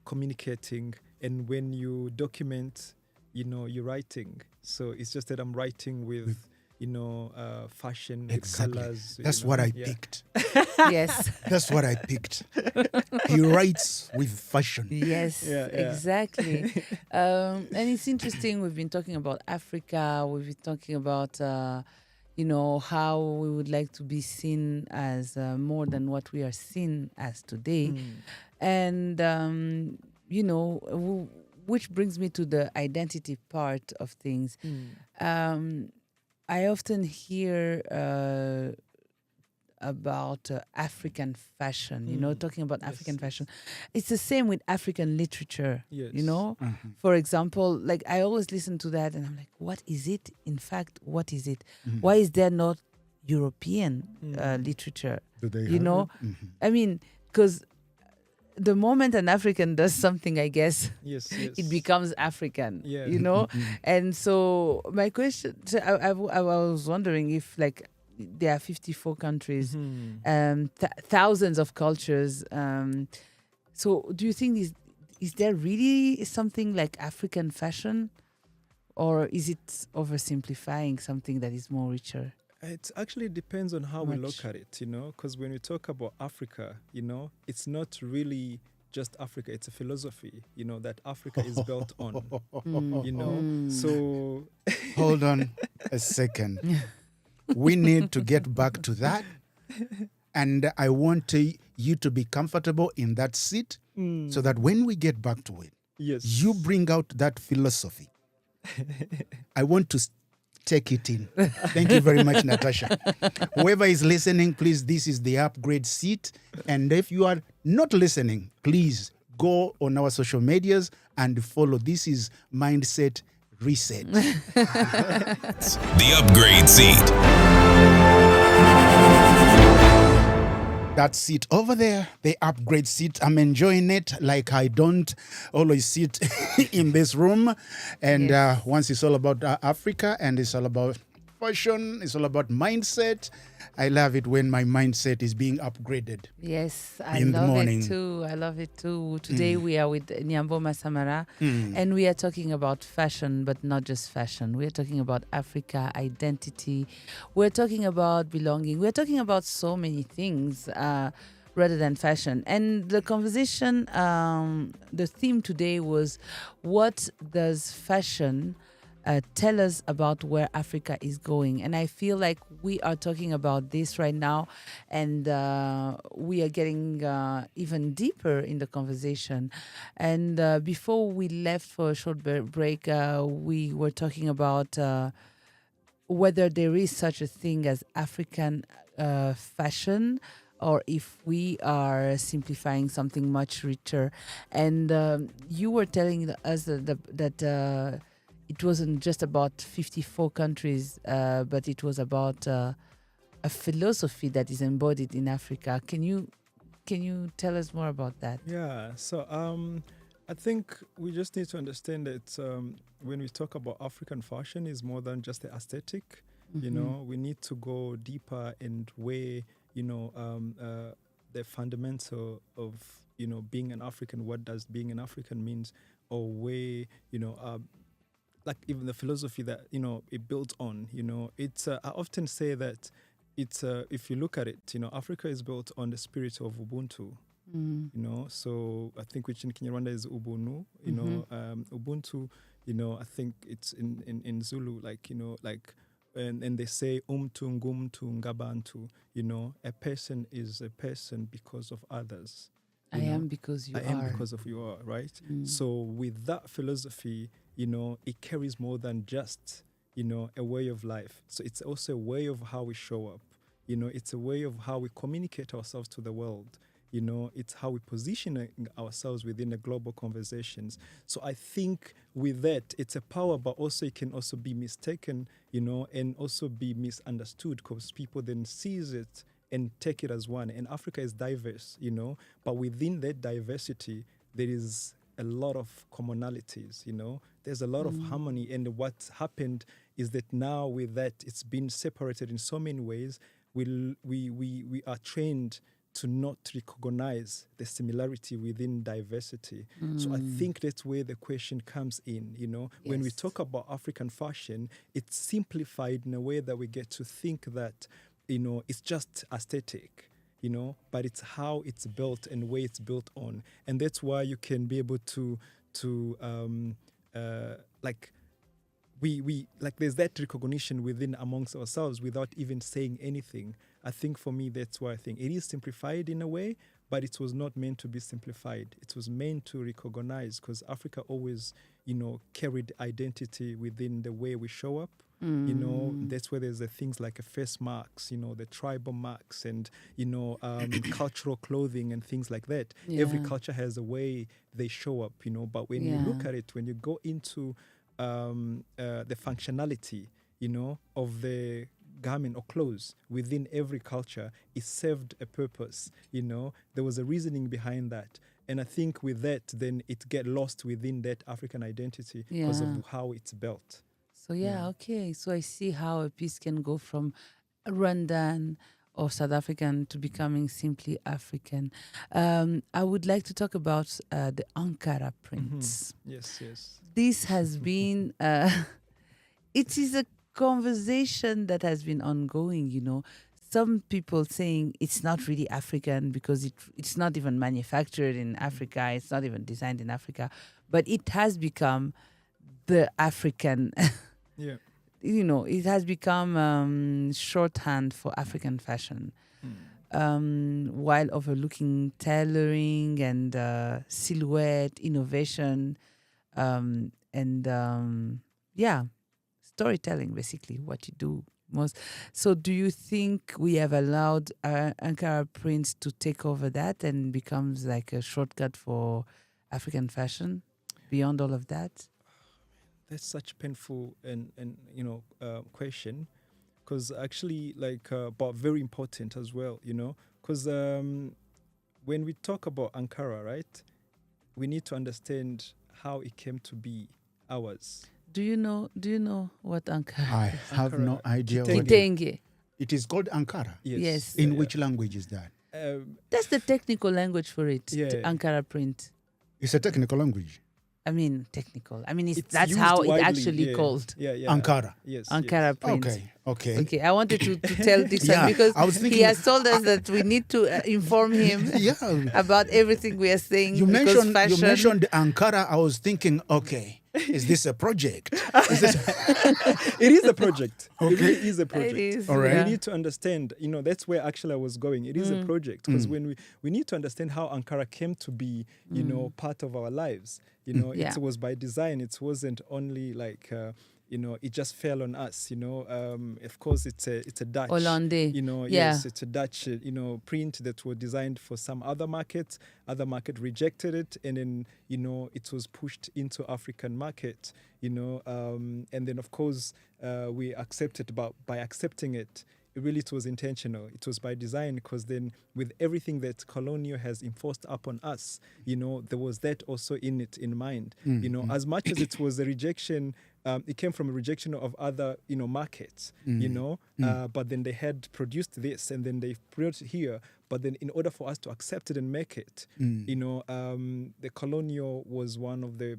communicating, and when you document, you're writing. So it's just that I'm writing with fashion, Exactly. with colors. That's what I picked. Yes. That's what I picked. He writes with fashion. Yes, Yeah. exactly. And it's interesting. We've been talking about Africa. We've been talking about, how we would like to be seen as more than what we are seen as today. And, which brings me to the identity part of things. I often hear about African fashion, talking about African fashion. It's the same with African literature, Yes. For example, like I always listen to that and I'm like, what is it? In fact, what is it? Why is there not European literature? Do they You have know? it? I mean, because the moment an African does something, I guess, Yes. it becomes African, Yeah. And so my question, so I was wondering if like there are 54 countries, thousands of cultures. So do you think is there really something like African fashion, or is it oversimplifying something that is more richer? It actually depends on how we look at it, because when we talk about Africa, it's not really just Africa, it's a philosophy, that Africa is built on, So Hold on a second. We need to get back to that. And I want you to be comfortable in that seat so that when we get back to it, yes, you bring out that philosophy. I want to take it in. Thank you very much, Natasha. Whoever is listening, please, this is the upgrade seat. And if you are not listening, please go on our social medias and follow. This is Mindset Reset. The upgrade seat. That seat over there, the upgrade seat, I'm enjoying it like I don't always sit in this room. And Yes. Once it's all about Africa and it's all about fashion, it's all about mindset. I love it when my mindset is being upgraded. Yes, I In the love morning. it too. I love it too. Today we are with Nyambo Masamara, and we are talking about fashion, but not just fashion. We are talking about Africa, identity. We're talking about belonging. We're talking about so many things rather than fashion. And the conversation, the theme today was, what does fashion tell us about where Africa is going. And I feel like we are talking about this right now, and we are getting even deeper in the conversation. And before we left for a short break, we were talking about whether there is such a thing as African fashion, or if we are simplifying something much richer. And you were telling us that it wasn't just about 54 countries, but it was about a philosophy that is embodied in Africa. Can you tell us more about that? Yeah. So I think we just need to understand that when we talk about African fashion, is more than just the aesthetic. You know, we need to go deeper and weigh, the fundamental of, being an African. What does being an African means, or weigh, like even the philosophy that it built on. It's I often say that it's if you look at it, Africa is built on the spirit of Ubuntu. So I think which in Kinyarwanda is Ubuntu. Ubuntu. I think it's in Zulu, and they say ngumtu ngabantu. A person is a person because of others. I am because you are. I am because of you are, right? So with that philosophy, it carries more than just, a way of life. So it's also a way of how we show up. It's a way of how we communicate ourselves to the world. It's how we position ourselves within the global conversations. So I think with that, it's a power, but also it can also be mistaken, and also be misunderstood, because people then seize it and take it as one. And Africa is diverse, but within that diversity, there is a lot of commonalities, there's a lot of harmony. And what happened is that now with that, it's been separated in so many ways. We are trained to not recognize the similarity within diversity. So I think that's where the question comes in, when we talk about African fashion, it's simplified in a way that we get to think that, it's just aesthetic, but it's how it's built and where it's built on. And that's why you can be able to there's that recognition within amongst ourselves without even saying anything. I think for me, that's why I think it is simplified in a way, but it was not meant to be simplified. It was meant to recognize, because Africa always, carried identity within the way we show up. That's where there's the things like a face marks, the tribal marks, and, cultural clothing and things like that. Yeah. Every culture has a way they show up, but when you look at it, when you go into the functionality, of the garment or clothes within every culture, it served a purpose. There was a reasoning behind that. And I think with that, then it get lost within that African identity because of how it's built. So okay. So I see how a piece can go from Rwandan or South African to becoming simply African. I would like to talk about the Ankara prints. Yes. This has been, it is a conversation that has been ongoing, Some people saying it's not really African because it's not even manufactured in Africa, it's not even designed in Africa, but it has become the African, Yeah. It has become shorthand for African fashion. While overlooking tailoring and silhouette, innovation, and storytelling, basically, what you do most. So do you think we have allowed Ankara prints to take over that and becomes like a shortcut for African fashion beyond all of that? That's such a painful and question, because actually but very important as well, because when we talk about Ankara, right, we need to understand how it came to be ours. Do you know what Ankara I is? have no idea. What Kitenge. it is called Ankara. Yes. In which language is that? That's the technical language for it. Yeah. The Ankara print. It's a technical language. I mean, technical. I mean, It's that's used how it's widely, actually called. Yeah. Ankara. Yes. Ankara print. Okay. Okay. Okay, I wanted to tell Dixon Yeah, because I was he thinking- has told us that we need to inform him Yeah. about everything we are saying. You because mentioned Ankara. I was thinking, okay, is this a project? Is this It is a project. It Okay. really is a project. It is. All right. yeah. We need to understand, that's where actually I was going. It is a project because when we need to understand how Ankara came to be, part of our lives. Yeah. It was by design. It wasn't only like, it just fell on us. Of course, it's a Dutch. Hollande. Yes, Yeah. it's a Dutch, print that were designed for some other markets. Other market rejected it, and then it was pushed into African market. And then of course we accepted, but by accepting it, it was intentional. It was by design, because then with everything that colonial has enforced upon us, there was that also in mind. As much as it was a rejection, it came from a rejection of other, markets, but then they had produced this and then they brought it here. But then in order for us to accept it and make it, the colonial was one of the,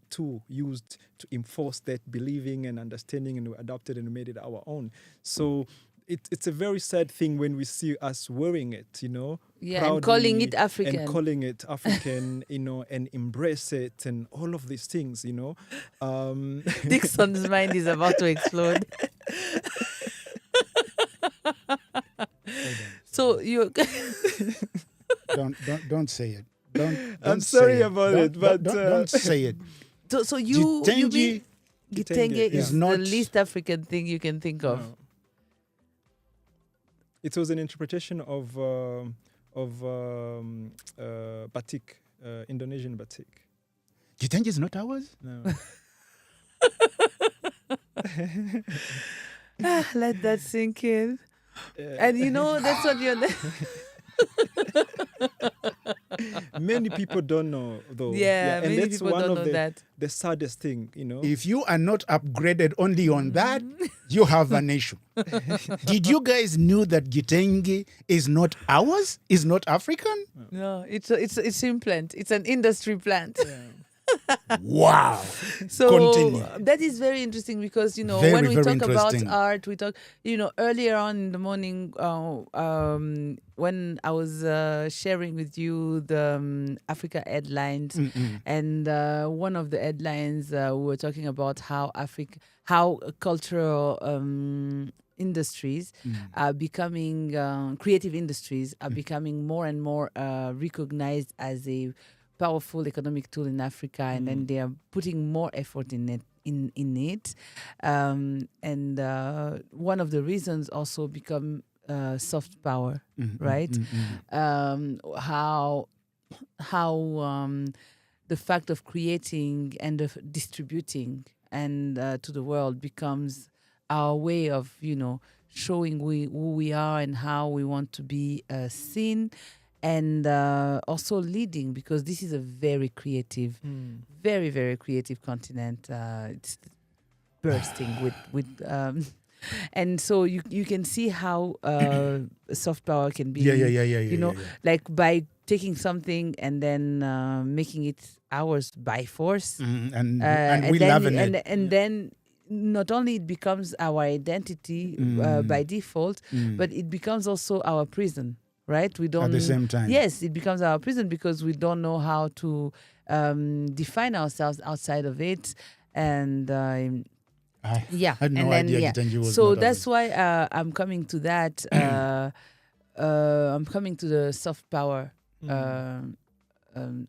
tool used to enforce that believing and understanding, and we adopted and made it our own. So it's a very sad thing when we see us wearing it, Yeah, and calling proudly, it African. and calling it African, and embrace it and all of these things, Dixon's mind is about to explode. So you don't say it. Don't I'm say sorry it. about Don't- it, but don't say it. so you Gitengi mean Gitengi is is not- the least African thing you can think of. No. It was an interpretation of batik, Indonesian batik. Gitengi is not ours. No. Let that sink in. Uh, And that's what you're. Many people don't know, though. Yeah, and many that's people one don't of know that. the saddest thing, If you are not upgraded only on that, you have an issue. Did you guys knew that Gitengi is not ours? Is not African? No, it's implant. It's an industry plant. Wow. So Continue. that is very interesting because Very, when we very talk about interesting. art, we talk earlier on in the morning when I was sharing with you the Africa headlines, and one of the headlines we were talking about how cultural industries are becoming creative industries are becoming more and more recognized as a powerful economic tool in Africa, and then they are putting more effort in it. And one of the reasons also become soft power, right? How the fact of creating and of distributing and to the world becomes our way of showing who we are and how we want to be seen. And also leading, because this is a very creative, very, very creative continent. It's bursting with and so you can see how soft power can be. Yeah. Like by taking something and then making it ours by force, And we then, loving it. and then not only it becomes our identity by default, but it becomes also our prison. Right, we don't. At the same time. Yes, it becomes our prison because we don't know how to define ourselves outside of it, and I yeah, had no and then, idea Gitengi was so not that's ours. why I'm coming to that. I'm coming to the soft power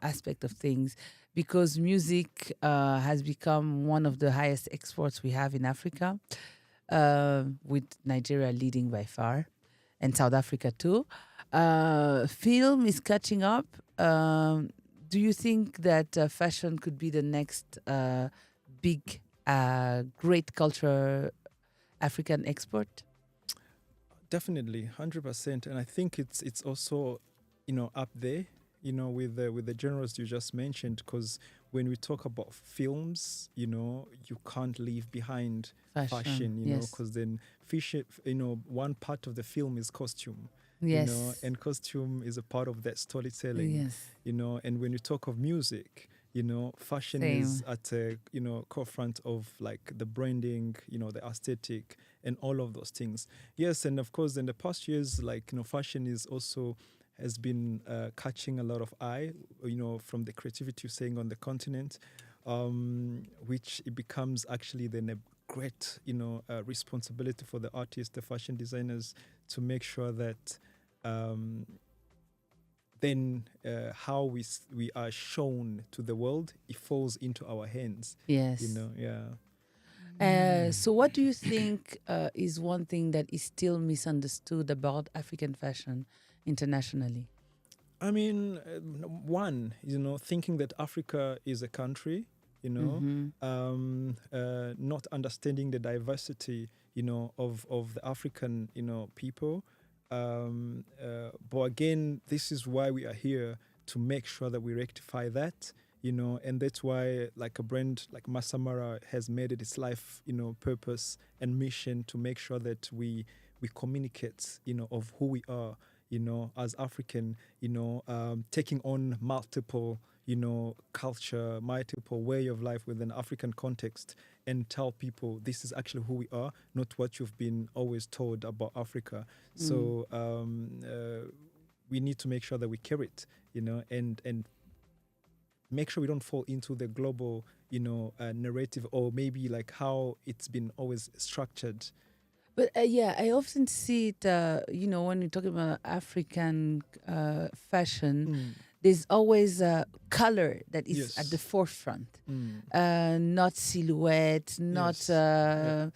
aspect of things, because music has become one of the highest exports we have in Africa, with Nigeria leading by far, and South Africa too. Film is catching up. Do you think that fashion could be the next big, great culture African export? Definitely, 100%. And I think it's also, up there, with the genres you just mentioned, because when we talk about films, you can't leave behind fashion, yes. because then one part of the film is costume. Yes. And costume is a part of that storytelling. Yes. And when you talk of music, Fashion Same. is at a core front of like the branding, the aesthetic, and all of those things. Yes, and of course, in the past years, like fashion is also has been catching a lot of eye, from the creativity you're saying on the continent, which it becomes actually then a great, responsibility for the artists, the fashion designers, to make sure that then how we are shown to the world, it falls into our hands. Yes. So what do you think is one thing that is still misunderstood about African fashion internationally? I mean, one, thinking that Africa is a country, not understanding the diversity, of the African, people. But again, this is why we are here, to make sure that we rectify that, and that's why like a brand like Masamara has made it its life, purpose and mission to make sure that we communicate, of who we are, as African, taking on multiple, culture, multiple way of life within African context, and tell people this is actually who we are, not what you've been always told about Africa. So we need to make sure that we carry it, and make sure we don't fall into the global, narrative, or maybe like how it's been always structured. But I often see it, when we talk about African fashion, there's always a color that is Yes. at the forefront, not silhouette, not, Yes.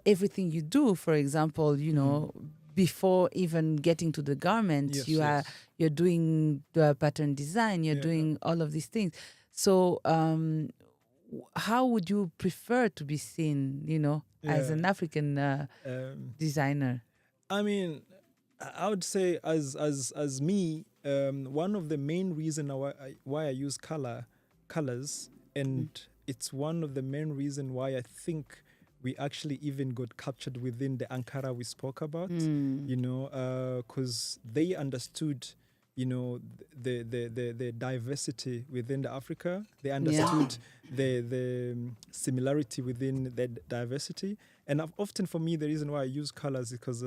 everything you do, for example, before even getting to the garment, Yes, you're doing the pattern design, you're doing all of these things. So how would you prefer to be seen, as Yeah. an African designer? I mean, I would say as me, one of the main reason why I use colors, and it's one of the main reason why I think we actually even got captured within the Ankara we spoke about, because they understood, the diversity within the Africa. They understood the similarity within the diversity. And often for me, the reason why I use colors is because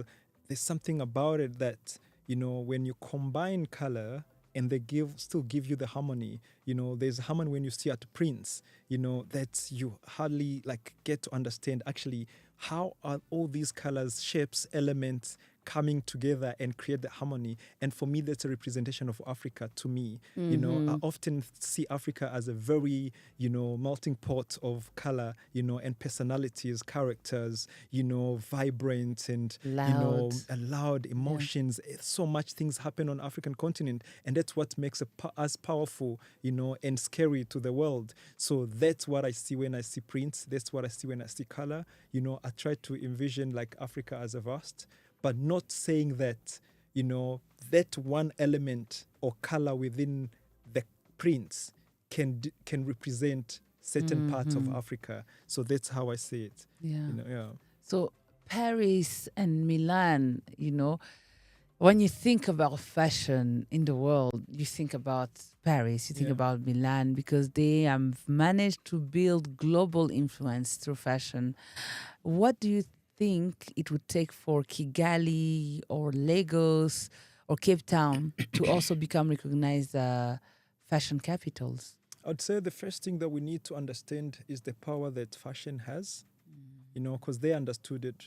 there's something about it that, when you combine color and they still give you the harmony, there's harmony when you see at prints, that you hardly like get to understand actually how are all these colors, shapes, elements coming together and create the harmony. And for me, that's a representation of Africa to me. I often see Africa as a very, melting pot of color, and personalities, characters, vibrant and, Loud. loud emotions. So much things happen on African continent. And that's what makes it as powerful, and scary to the world. So that's what I see when I see prints. That's what I see when I see color. I try to envision like Africa as a vast, but not saying that, that one element or color within the prints can represent certain parts of Africa. So that's how I see it. So Paris and Milan, when you think about fashion in the world, you think about Paris, you think about Milan, because they have managed to build global influence through fashion. What do you think it would take for Kigali or Lagos or Cape Town to also become recognized fashion capitals? I'd say the first thing that we need to understand is the power that fashion has, because they understood it,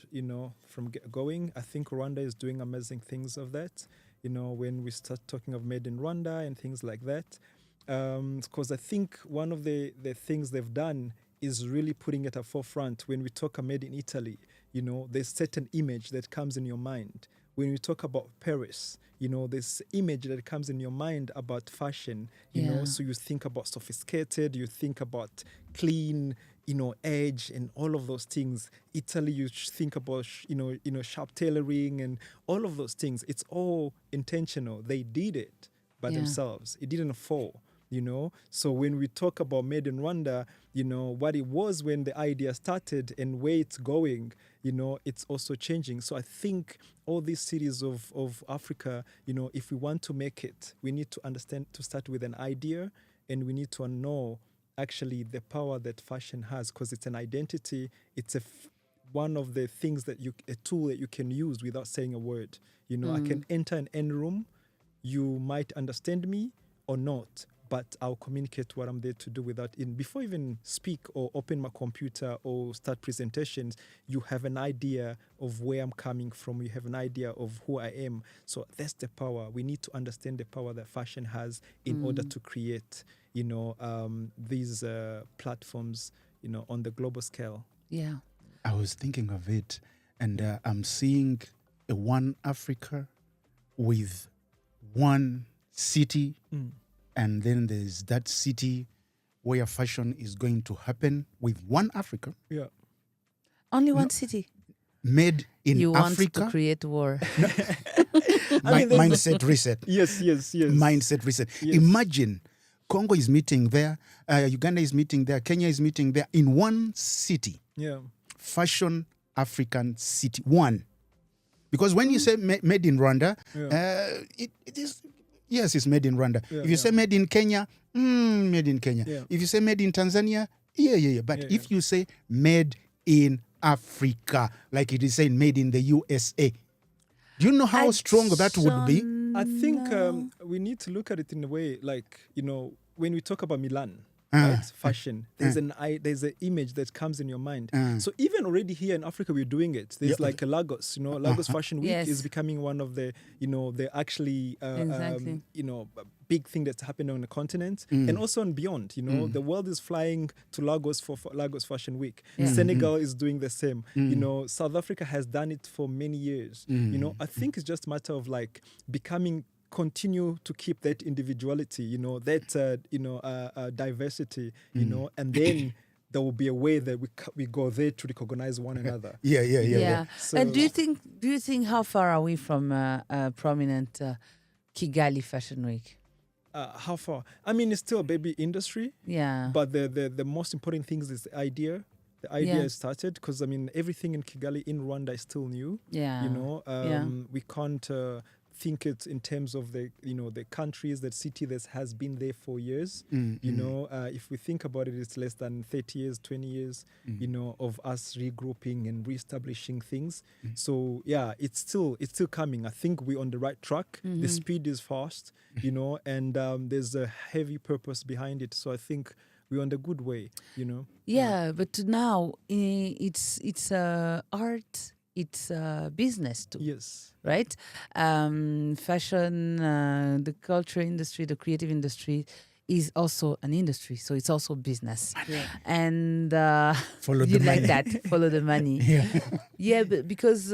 from going. I think Rwanda is doing amazing things of that, when we start talking of Made in Rwanda and things like that. Because I think one of the things they've done is really putting it at forefront. When we talk Made in Italy, there's certain image that comes in your mind. When we talk about Paris, there's image that comes in your mind about fashion, so you think about sophisticated, you think about clean, edge and all of those things. Italy, you think about, sharp tailoring and all of those things. It's all intentional. They did it by themselves. It didn't fall. So when we talk about Made in Rwanda, what it was when the idea started and where it's going, it's also changing. So I think all these cities of Africa, if we want to make it, we need to understand, to start with an idea and we need to know actually the power that fashion has, because it's an identity. It's one of the things that a tool that you can use without saying a word. You know, I can enter an end room. You might understand me or not, but I'll communicate what I'm there to do before even speak or open my computer or start presentations. You have an idea of where I'm coming from. You have an idea of who I am. So that's the power. We need to understand the power that fashion has in order to create, these platforms, on the global scale. Yeah. I was thinking of it, and I'm seeing a one Africa with one city, and then there's that city where fashion is going to happen with one Africa. Yeah. Only one city. Made in You want Africa. to create war. Mindset reset. Yes. Mindset reset. Yes. Imagine Congo is meeting there, Uganda is meeting there, Kenya is meeting there in one city. Yeah. Fashion African city. One. Because when you say made in Rwanda, it is, yes, it's made in Rwanda. Yeah, if you say made in Kenya, made in Kenya. Yeah. If you say made in Tanzania, yeah. But if you say made in Africa, like it is saying made in the USA, do you know how strong that would be? I think we need to look at it in a way like, when we talk about Milan, right? Fashion, there's an image that comes in your mind. So even already here in Africa, we're doing it. There's like a Lagos, Lagos Fashion Week is becoming one of the, the actually, Exactly. big thing that's happening on the continent and also and beyond. The world is flying to Lagos for Lagos Fashion Week. Senegal is doing the same. South Africa has done it for many years. I think it's just a matter of like continue to keep that individuality, that diversity, and then there will be a way that we go there to recognize one another. Yeah. So, And do you think how far are we from a prominent Kigali Fashion Week? How far? I mean, it's still a baby industry. Yeah. But the most important thing is the idea. The idea is started because, everything in Kigali, in Rwanda is still new. Yeah. We can't think it in terms of the countries, that city that has been there for years. If we think about it, it's less than 30 years, 20 years, of us regrouping and reestablishing things. So it's still coming. I think we're on the right track. The speed is fast, and there's a heavy purpose behind it. So I think we're on the good way, Yeah, but now it's art. It's business too. Yes. Right? Fashion, the culture industry, the creative industry is also an industry. So it's also business. Yeah. And Follow you the like money. that, follow the money. Yeah, but because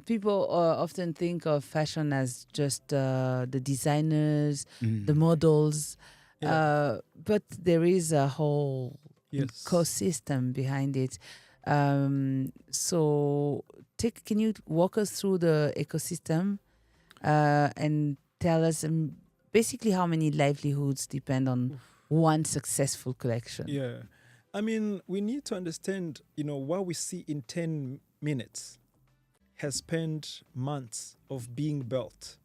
people often think of fashion as just the designers, the models. But there is a whole ecosystem behind it. So can you walk us through the ecosystem and tell us basically how many livelihoods depend on one successful collection? Yeah. We need to understand, what we see in 10 minutes has spent months of being built.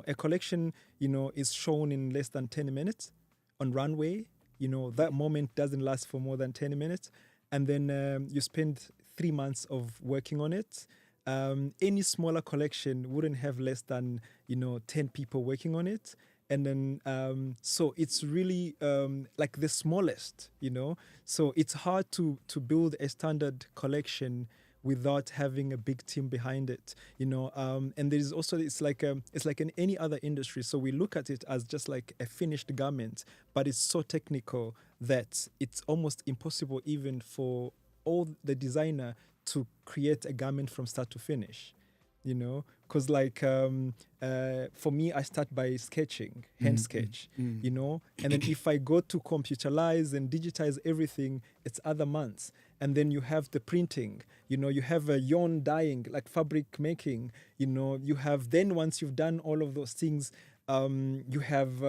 A collection, is shown in less than 10 minutes on runway. That moment doesn't last for more than 10 minutes. And then you spend 3 months of working on it. Any smaller collection wouldn't have less than 10 people working on it, and then so it's really like the smallest, So it's hard to build a standard collection without having a big team behind it, And there's also it's like in any other industry. So we look at it as just like a finished garment, but it's so technical that it's almost impossible even for all the designer to create a garment from start to finish, because for me, I start by sketching, hand sketch, and then if I go to computerize and digitize everything, it's other months. And then you have the printing, you have a yarn dyeing, like fabric making, you have, then once you've done all of those things, you have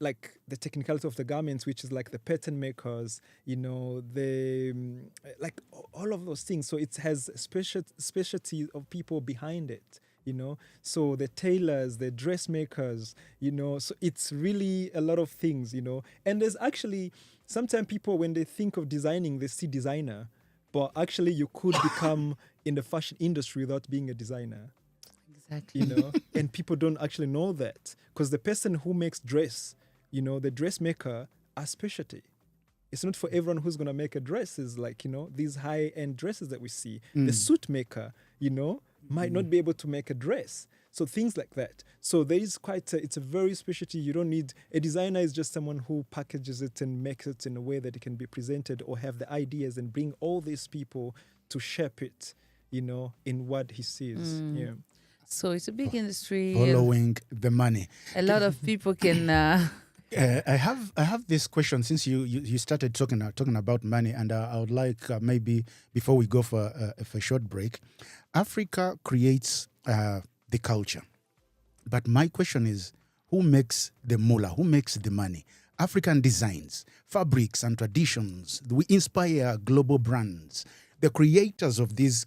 like the technicality of the garments, which is like the pattern makers, the like all of those things. So it has specialty of people behind it, So the tailors, the dressmakers, so it's really a lot of things, and there's actually sometimes people, when they think of designing, they see designer, but actually you could become in the fashion industry without being a designer. Exactly. And people don't actually know that, because the person who makes dress, the dressmaker, are specialty. It's not for everyone who's going to make a dress. Is like, these high-end dresses that we see. The suit maker, might not be able to make a dress. So things like that. So there is it's a very specialty. You don't need, a designer is just someone who packages it and makes it in a way that it can be presented, or have the ideas and bring all these people to shape it, in what he sees. Yeah. So it's a big industry. Following the money. A lot of people can. I have this question, since you started talking about money, and I would like maybe before we go for a short break, Africa creates the culture, but my question is, who makes the moolah? Who makes the money? African designs, fabrics, and traditions. We inspire global brands. The creators of these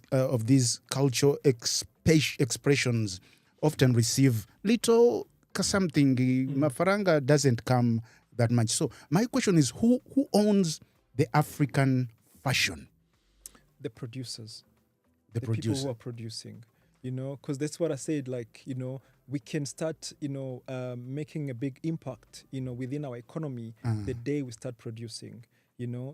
cultural expressions often receive little something. Mafaranga doesn't come that much. So my question is, who owns the African fashion? The producers. The people producer. who are producing, because that's what I said, like, we can start, making a big impact, within our economy the day we start producing,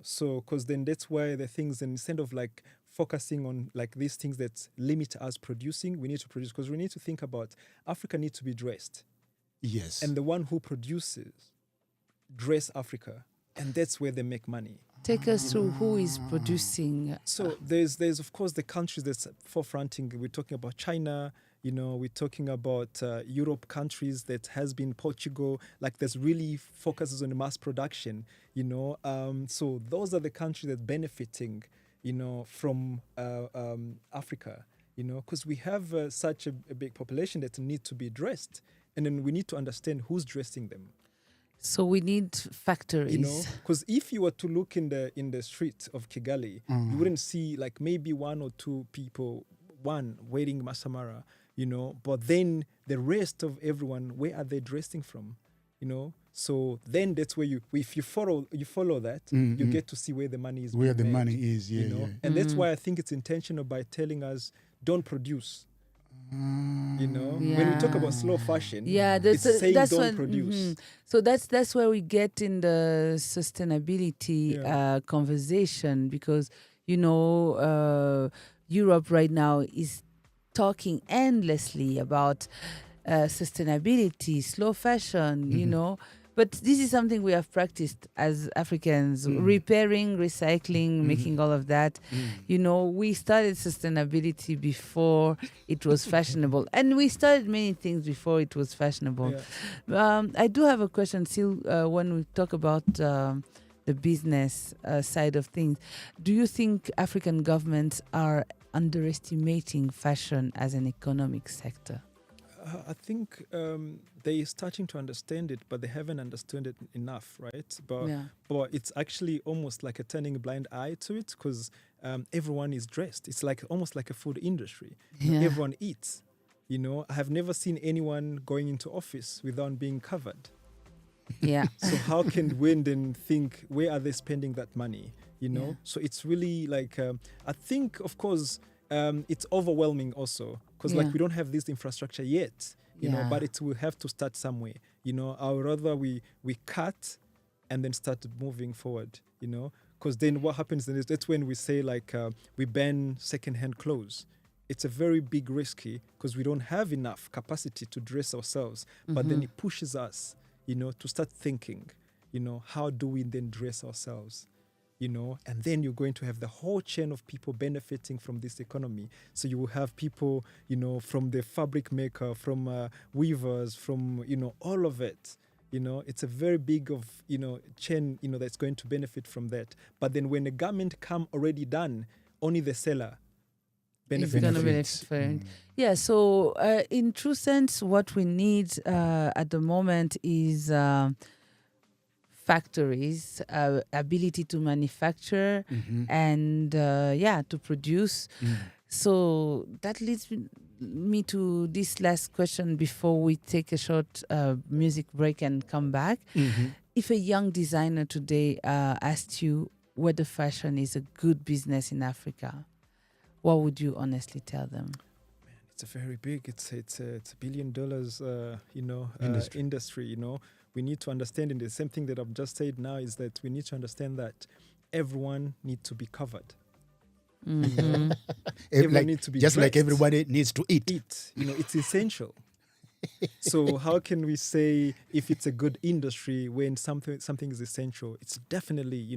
so, because then that's where the things, instead of like focusing on like these things that limit us producing, we need to produce, because we need to think about Africa needs to be dressed. Yes. And the one who produces dress Africa, and that's where they make money. Take us through who is producing. So there's of course the countries that's forefronting. We're talking about China, we're talking about Europe countries, that has been Portugal, like there's really focuses on mass production, so those are the countries that benefiting, from Africa, because we have such a big population that need to be dressed. And then we need to understand who's dressing them. So we need factories. Because if you were to look in the street of Kigali, you wouldn't see like maybe one or two people, one wearing masamara, but then the rest of everyone, where are they dressing from? So then that's where if you follow that, you get to see where the money is. Where the made, money is, yeah. And that's why I think it's intentional by telling us, don't produce. When we talk about slow fashion, it's saying that's don't produce. So that's where we get in the sustainability conversation, because Europe right now is talking endlessly about sustainability, slow fashion, but this is something we have practiced as Africans, repairing, recycling, making all of that. We started sustainability before it was fashionable, and we started many things before it was fashionable. I do have a question still when we talk about the business side of things. Do you think African governments are underestimating fashion as an economic sector? I think they're starting to understand it, but they haven't understood it enough, right? But it's actually almost like a turning a blind eye to it, because everyone is dressed. It's like almost like a food industry. Everyone eats. I have never seen anyone going into office without being covered. Yeah. So how can we then think, where are they spending that money? So it's really like, I think, of course, it's overwhelming also, because like we don't have this infrastructure yet, but it will have to start somewhere. I would rather we cut and then start moving forward, because then what happens then is that's when we say like we ban secondhand clothes. It's a very big risky, because we don't have enough capacity to dress ourselves, but then it pushes us, to start thinking, how do we then dress ourselves? And then you're going to have the whole chain of people benefiting from this economy. So you will have people, from the fabric maker, from weavers, from, all of it. It's a very big of, chain, that's going to benefit from that. But then when the garment come already done, only the seller benefits. It's going to benefit from it. Yeah, so in true sense, what we need at the moment is factories, ability to manufacture, and to produce. So that leads me, me to this last question before we take a short music break and come back. If a young designer today asked you whether fashion is a good business in Africa, what would you honestly tell them? It's a very big. It's a $1 billion, industry. You know, we need to understand. And the same thing that I've just said now is that we need to understand that everyone needs to be covered. Everyone needs to be just like dressed. everybody needs to eat. You know, it's essential. So how can we say if it's a good industry when something is essential? It's definitely,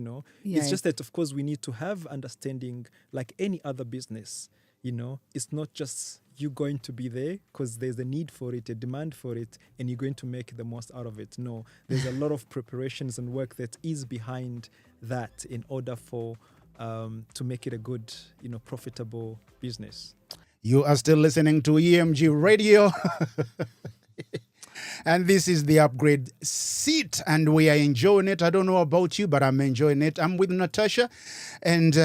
it's just that, of course, we need to have understanding like any other business. You know, it's not just you going to be there because there's a need for it, a demand for it, and you're going to make the most out of it. No, there's a lot of preparations and work that is behind that in order for to make it a good, profitable business. You are still listening to EMG Radio. And this is the Upgrade Seat, and we are enjoying it. I don't know about you, but I'm enjoying it. I'm with Natasha. And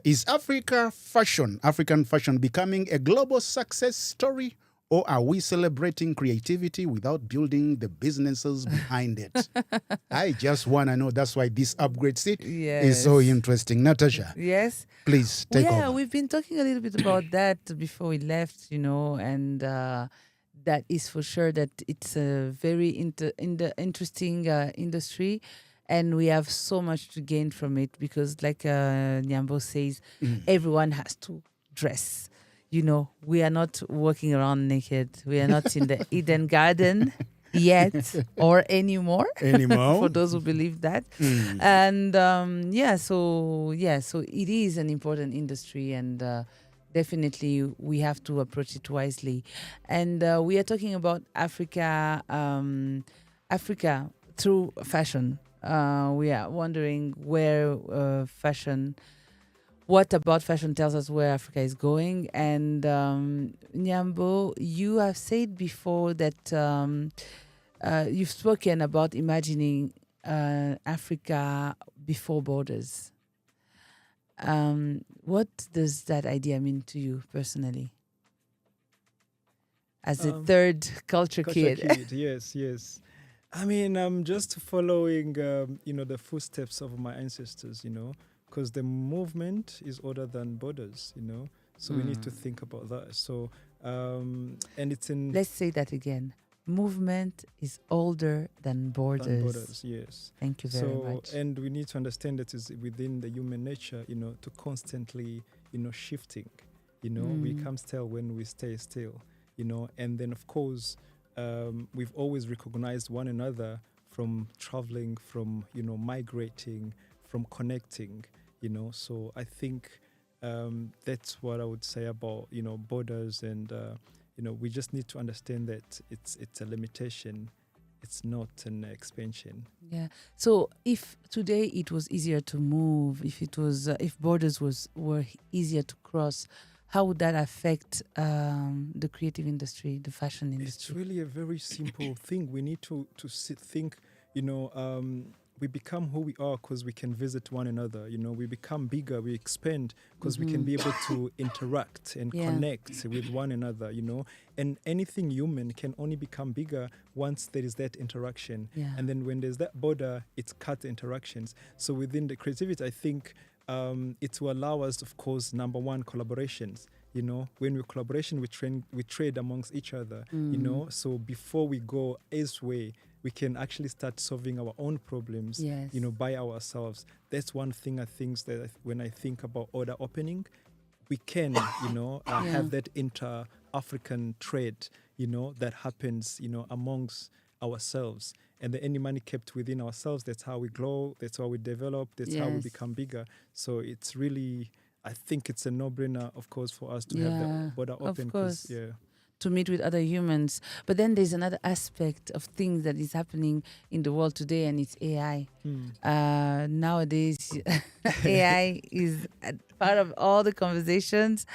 is African fashion becoming a global success story? Or are we celebrating creativity without building the businesses behind it? I just want to know. That's why this Upgrade Seat is so interesting. Natasha. Yes. Please take over. Yeah, we've been talking a little bit about that before we left, and that is for sure that it's a very interesting industry, and we have so much to gain from it because, like Nyambo says, everyone has to dress. You know, we are not walking around naked. We are not in the Eden Garden yet or anymore. For those who believe that. And so it is an important industry, and definitely we have to approach it wisely. And we are talking about Africa through fashion. We are wondering what about fashion tells us where Africa is going. And Nyambo, you have said before that you've spoken about imagining Africa before borders. What does that idea mean to you personally? As a third culture kid. Yes. I mean, I'm just following, the footsteps of my ancestors, because the movement is older than borders, So we need to think about that. So, and it's in... Let's say that again. Movement is older than borders. Than borders, yes. Thank you very much. And we need to understand that it's within the human nature, to constantly, shifting. We can't tell when we stay still, And then, of course, we've always recognized one another from traveling, from, migrating, from connecting, So I think that's what I would say about, borders and, we just need to understand that it's a limitation. It's not an expansion. Yeah. So if today it was easier to move, if borders were easier to cross, how would that affect the creative industry, the fashion industry? It's really a very simple thing. We need to think, we become who we are because we can visit one another. We become bigger, we expand because we can be able to interact and connect with one another, And anything human can only become bigger once there is that interaction. Yeah. And then when there's that border, it's cut interactions. So within the creativity, I think it will allow us, of course, number one, collaborations. When we collaboration, we trade amongst each other, So before we go elsewhere, we can actually start solving our own problems, by ourselves. That's one thing I think that when I think about order opening, we can, have that inter-African trade, that happens, amongst ourselves. And any money kept within ourselves, that's how we grow, that's how we develop, that's how we become bigger. So it's really, I think it's a no-brainer, of course, for us to have that border open. Of course. To meet with other humans. But then there's another aspect of things that is happening in the world today, and it's AI. Nowadays, AI is part of all the conversations,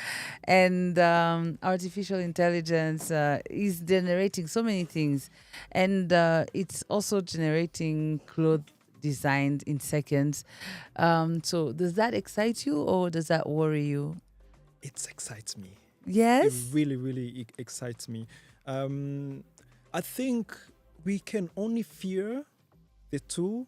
and artificial intelligence is generating so many things. And it's also generating clothes designed in seconds. So does that excite you or does that worry you? It excites me. Yes. It really, really excites me. I think we can only fear the tool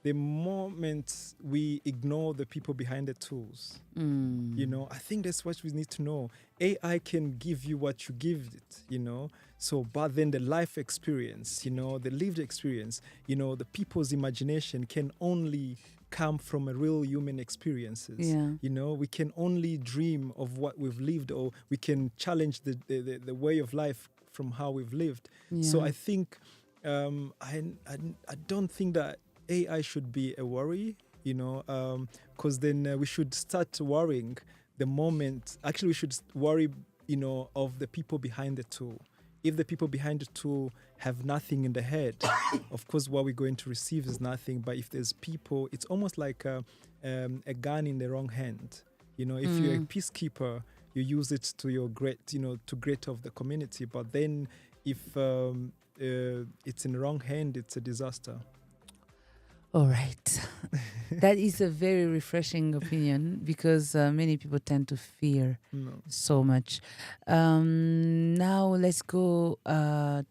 the moment we ignore the people behind the tools. You know, I think that's what we need to know. AI can give you what you give it, you know. So, but then the life experience, you know, the lived experience, you know, the people's imagination can only come from a real human experiences. Yeah. You know, we can only dream of what we've lived, or we can challenge the way of life from how we've lived. So Yeah. I think I don't think that AI should be a worry, you know, because then we should start worrying the moment. Actually, we should worry, you know, of the people behind the tool. If the people behind the tool have nothing in the head, of course, what we're going to receive is nothing. But if there's people, it's almost like a gun in the wrong hand. You know, if you're a peacekeeper, you use it to your great, you know, to great of the community. But then if it's in the wrong hand, it's a disaster. All right. That is a very refreshing opinion, because many people tend to fear No. so much. Now let's go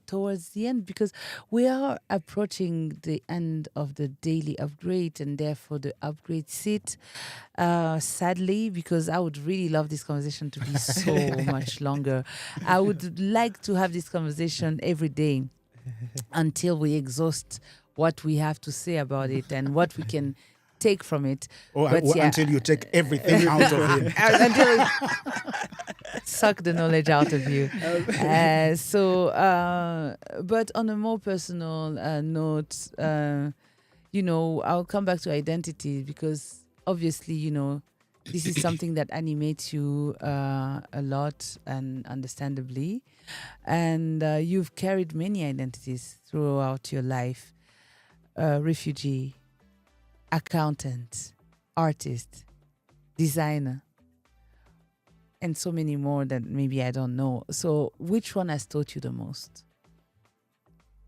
towards the end, because we are approaching the end of the daily upgrade, and therefore the upgrade seat. Sadly, because I would really love this conversation to be so much longer. I would like to have this conversation every day until we exhaust what we have to say about it and what we can take from it. Or, But yeah, until you take everything out of it. until suck the knowledge out of you. But on a more personal note, you know, I'll come back to identity, because obviously, you know, this is something that animates you a lot, and understandably. And you've carried many identities throughout your life. Refugee, accountant, artist, designer, and so many more that maybe I don't know. So which one has taught you the most?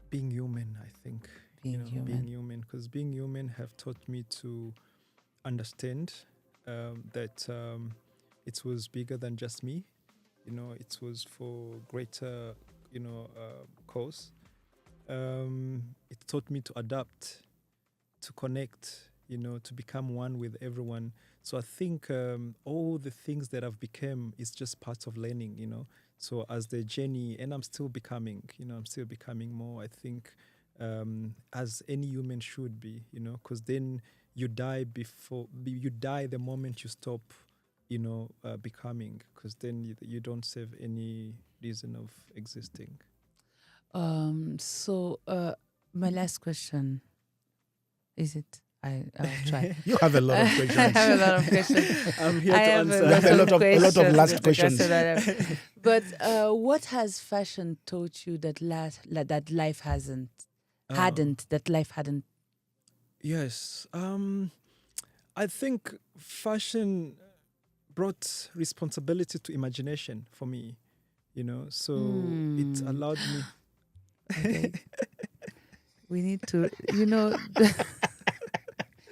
Being human, I think. Being human. Being human, because being human have taught me to understand that it was bigger than just me. You know, it was for greater, you know, cause. It taught me to adapt, to connect, you know, to become one with everyone. So I think all the things that I've become is just part of learning, you know. So as the journey, and I'm still becoming, you know, I'm still becoming more, I think, as any human should be, you know, because then you die the moment you stop, you know, becoming, because then you don't serve any reason of existing. My last question is it? I'll try. You have a lot of questions. I have a lot of questions. I'm here I to have answer. a lot of last questions. But what has fashion taught you that life hadn't? That life hadn't. Yes. I think fashion brought responsibility to imagination for me, you know, so it allowed me. Okay. We need to, you know,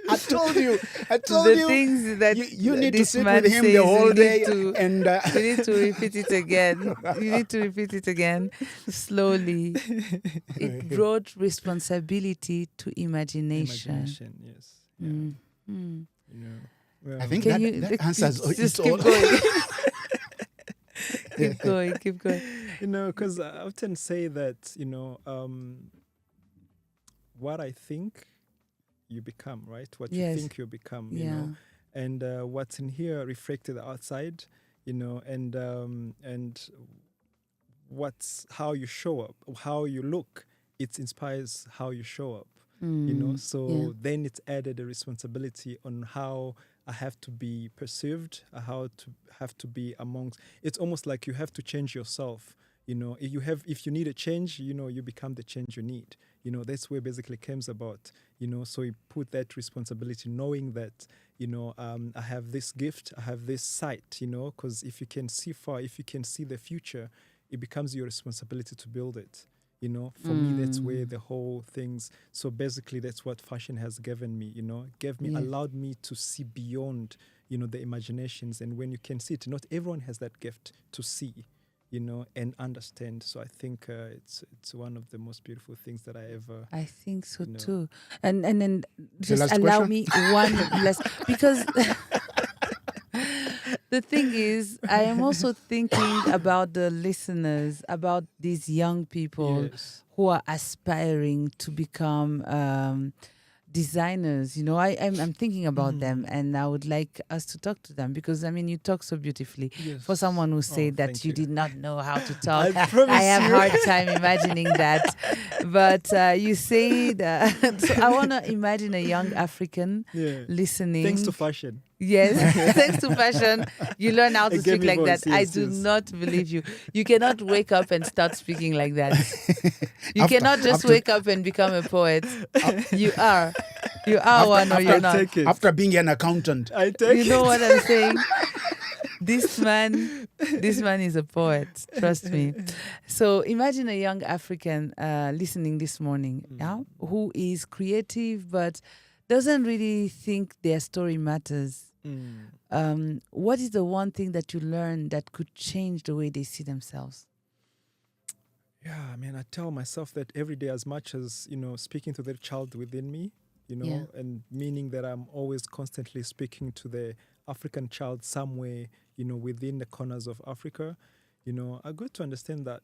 I told you. the things that you need to this sit man with him says, the whole we day. need to- And we need to repeat it again. You need to repeat it again slowly. It brought responsibility to imagination. Imagination, yes. Yeah. Mm. You know, well, I think Can that answers just it keep all. going. Keep going. you know, because I often say that, you know, what I think you become, right? What Yes. you think you become, you Yeah. know, and what's in here reflected outside, you know, and what's how you show up, how you look, it inspires how you show up, you know. So then it's added a responsibility on how I have to be perceived, how to have to be amongst. It's almost like you have to change yourself. You know, if you need a change, you know, you become the change you need. You know, that's where basically comes about. You know, so you put that responsibility, knowing that, you know, I have this gift, I have this sight. You know, because if you can see far, if you can see the future, it becomes your responsibility to build it. For me, that's where the whole things. So basically, that's what fashion has given me. Allowed me to see beyond, the imaginations. And when you can see it, not everyone has that gift to see, and understand. So I think it's one of the most beautiful things that I ever. I think so too. And then The just last allow question? me one less, because the thing is, I am also thinking about the listeners, about these young people Yes. who are aspiring to become designers. I'm thinking about them, and I would like us to talk to them, because you talk so beautifully. Yes. For someone who said that thank you you. did not know how to talk, I promise I have you. hard time imagining that. But you said, so I want to imagine a young African Yeah. listening. Thanks to fashion. Yes, thanks to fashion, you learn how to It gave speak me like voice, that. I yes, do yes. not believe you. You cannot wake up and start speaking like that. You After- cannot just after- wake up and become a poet. You are one or you're not. take it. After being an accountant. I take You know it. what I'm saying? This man is a poet. Trust me. So imagine a young African listening this morning, who is creative but doesn't really think their story matters. What is the one thing that you learned that could change the way they see themselves? Yeah, I tell myself that every day, as much as, speaking to the child within me, Yeah. and meaning that I'm always constantly speaking to the African child somewhere, within the corners of Africa. I got to understand that,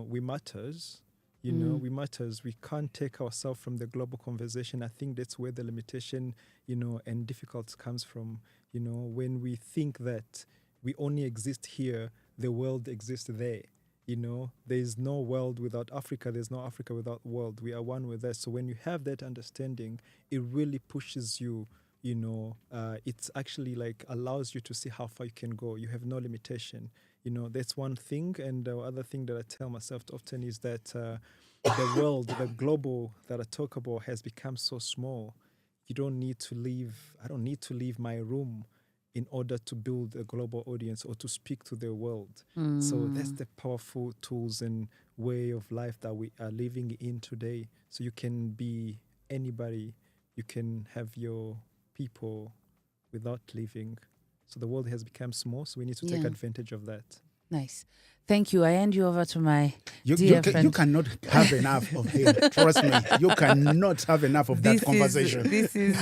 we matters. We matters. We can't take ourselves from the global conversation. I think that's where the limitation, and difficulty comes from. When we think that we only exist here, the world exists there. There is no world without Africa. There's no Africa without world. We are one with that. So when you have that understanding, it really pushes you. It's actually allows you to see how far you can go. You have no limitation. That's one thing. And the other thing that I tell myself often is that the world, the global that I talk about, has become so small. You don't need to leave. I don't need to leave my room in order to build a global audience or to speak to the world. So that's the powerful tools and way of life that we are living in today. So you can be anybody. You can have your people without leaving. So the world has become small, so we need to take advantage of that. Nice. Thank you. I hand you over to my You dear friend. you cannot have enough of him. Trust me. You cannot have enough of that conversation. This is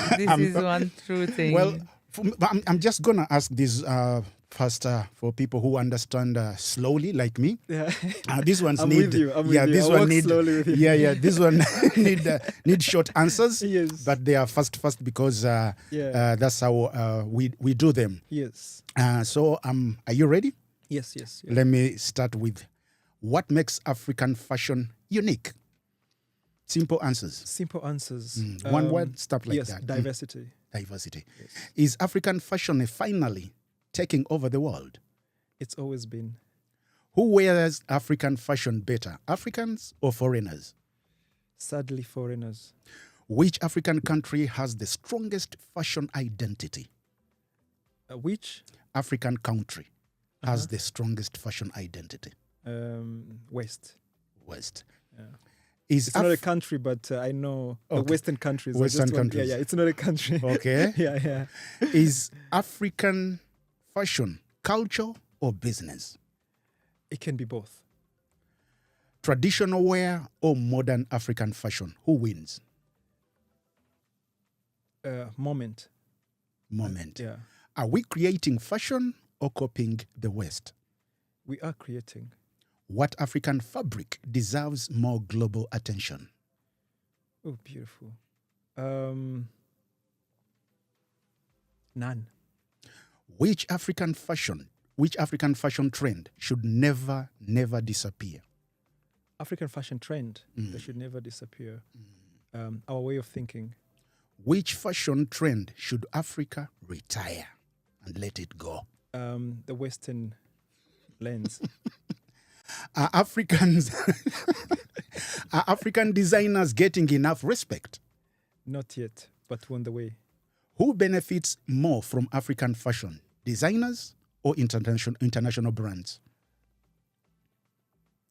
one true thing. Well, I'm just going to ask this first for people who understand slowly, like me. Yeah. These ones I'm need. with you. I'm with you. This I one walk need. slowly with you. Yeah. This one need short answers. Yes. But they are fast because that's how we do them. Yes. So are you ready? Yes. Yeah. Let me start with what makes African fashion unique. Simple answers. Simple answers. One word, stuff like yes, that. diversity. Diversity. Yes. Is African fashion finally taking over the world? It's always been. Who wears African fashion better, Africans or foreigners? Sadly, foreigners. Which African country has the strongest fashion identity? Which? African country has the strongest fashion identity? West. West. Yeah. Is It's not a country, but I know the Okay. Western countries. Western countries. Yeah, it's not a country. Okay. Yeah. Is African fashion culture or business? It can be both. Traditional wear or modern African fashion? Who wins? Moment. Yeah. Are we creating fashion or copying the West? We are creating. What African fabric deserves more global attention? Oh, beautiful. None. Which African fashion trend should never disappear? African fashion trend that should never disappear. Our way of thinking. Which fashion trend should Africa retire and let it go? The Western lens. Are African designers getting enough respect? Not yet, but on the way. Who benefits more from African fashion, designers or international brands?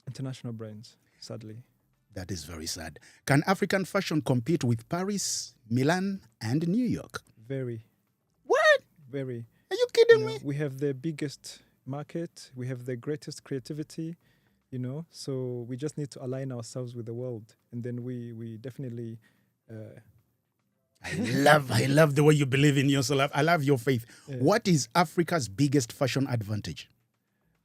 International brands, sadly. That is very sad. Can African fashion compete with Paris, Milan, and New York? Very, What? very. Are you kidding me? We have the biggest market. We have the greatest creativity. So we just need to align ourselves with the world, and then we definitely. I love the way you believe in yourself. I love your faith. Yeah. What is Africa's biggest fashion advantage?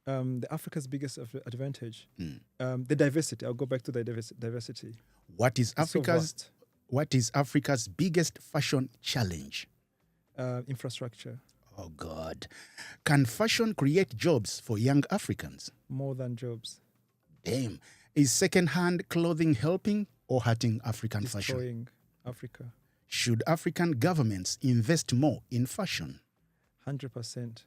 The Africa's biggest advantage, the diversity. I'll go back to the diversity. What is It's so Africa's vast. What is Africa's biggest fashion challenge? Infrastructure, Oh God. Can fashion create jobs for young Africans? more than jobs, Damn. Is second-hand clothing helping or hurting African fashion? destroying Africa, Should African governments invest more in fashion? 100%.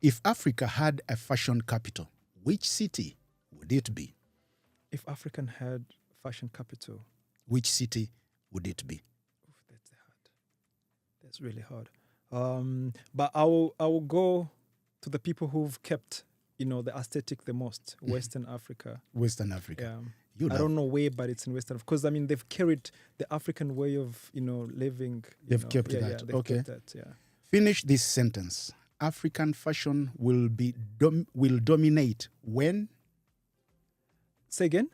If Africa had a fashion capital, which city would it be? If African had fashion capital, Which city would it be? that's hard. That's really hard. But I will go to the people who've kept, the aesthetic the most. Western Africa. Western Africa. Yeah. You I love- don't know where, but it's in Western. Because they've carried the African way of living. They've kept that. Yeah, they've Okay. kept that. Yeah. Finish this sentence. African fashion will dominate when? Say again.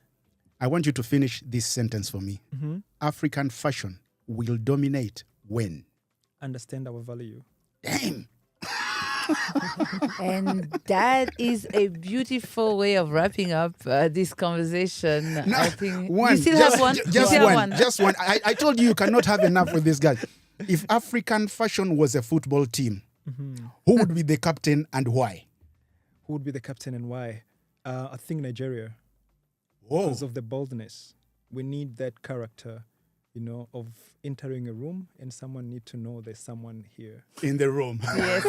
I want you to finish this sentence for me. Mm-hmm. African fashion will dominate when? Understand our value. Damn. And that is a beautiful way of wrapping up this conversation. I think you still have one. You Just still have one. Just one. I told you cannot have enough with this guy. If African fashion was a football team, who would be the captain and why? Who would be the captain and why? I think Nigeria. Oh, Because of the boldness. We need that character, of entering a room and someone need to know there's someone here. in the room. Yes.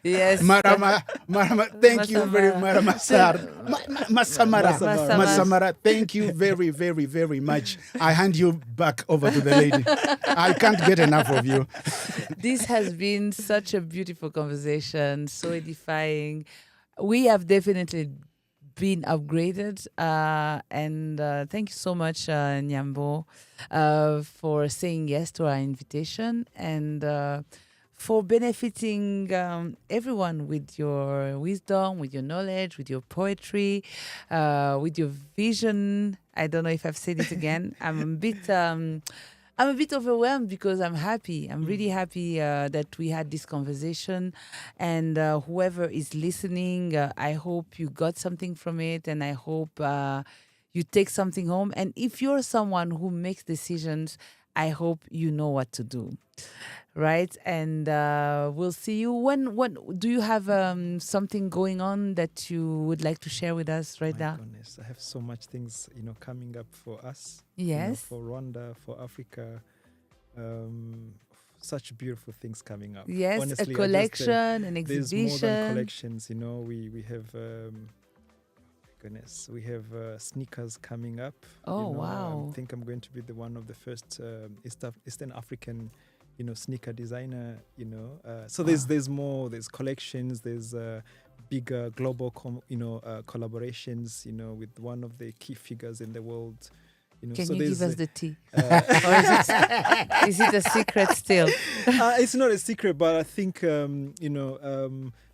Yes. Marama, thank you very much. Masamara. Masamara. Masamara, thank you very, very, very much. I hand you back over to the lady. I can't get enough of you. This has been such a beautiful conversation, so edifying. We have definitely been upgraded, and thank you so much, Nyambo, for saying yes to our invitation and for benefiting everyone with your wisdom, with your knowledge, with your poetry, with your vision. I don't know if I've said it again. I'm a bit overwhelmed because I'm happy. I'm really happy that we had this conversation. And whoever is listening, I hope you got something from it. And I hope you take something home. And if you're someone who makes decisions, I hope you know what to do. Right? And we'll see you. When do you have something going on that you would like to share with us right My now? goodness, I have so much things, coming up for us. Yes. For Rwanda, for Africa. Such beautiful things coming up. Yes, Honestly, a I just, collection, an there's exhibition. more than collections, we have goodness, we have sneakers coming up. Oh, wow. I think I'm going to be the one of the first Eastern African, sneaker designer. So there's more. There's collections. There's bigger global collaborations. With one of the key figures in the world. Can so you give there's, us the tea? Or is it a secret still? it's not a secret, but I think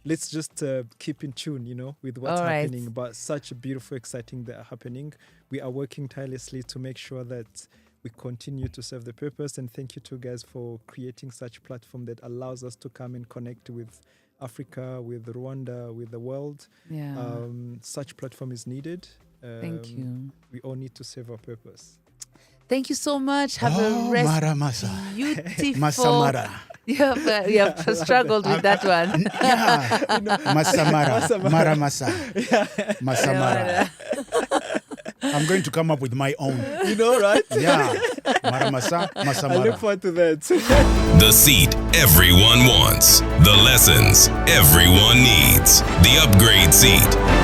let's just keep in tune, with what's All right. happening. But such beautiful, exciting that are happening. We are working tirelessly to make sure that we continue to serve the purpose. And thank you two guys for creating such platform that allows us to come and connect with Africa, with Rwanda, with the world. Yeah. Such platform is needed. Thank you. We all need to serve our purpose. Thank you so much. Have a rest. Mara Masa. Beautiful. Masamara. You have struggled with that one. Yeah. Masamara. Mara Masa. Masamara. I'm going to come up with my own. Right? Yeah. Mara Masa. I look Masamara. forward to that. The seat everyone wants. The lessons everyone needs. The upgrade seat.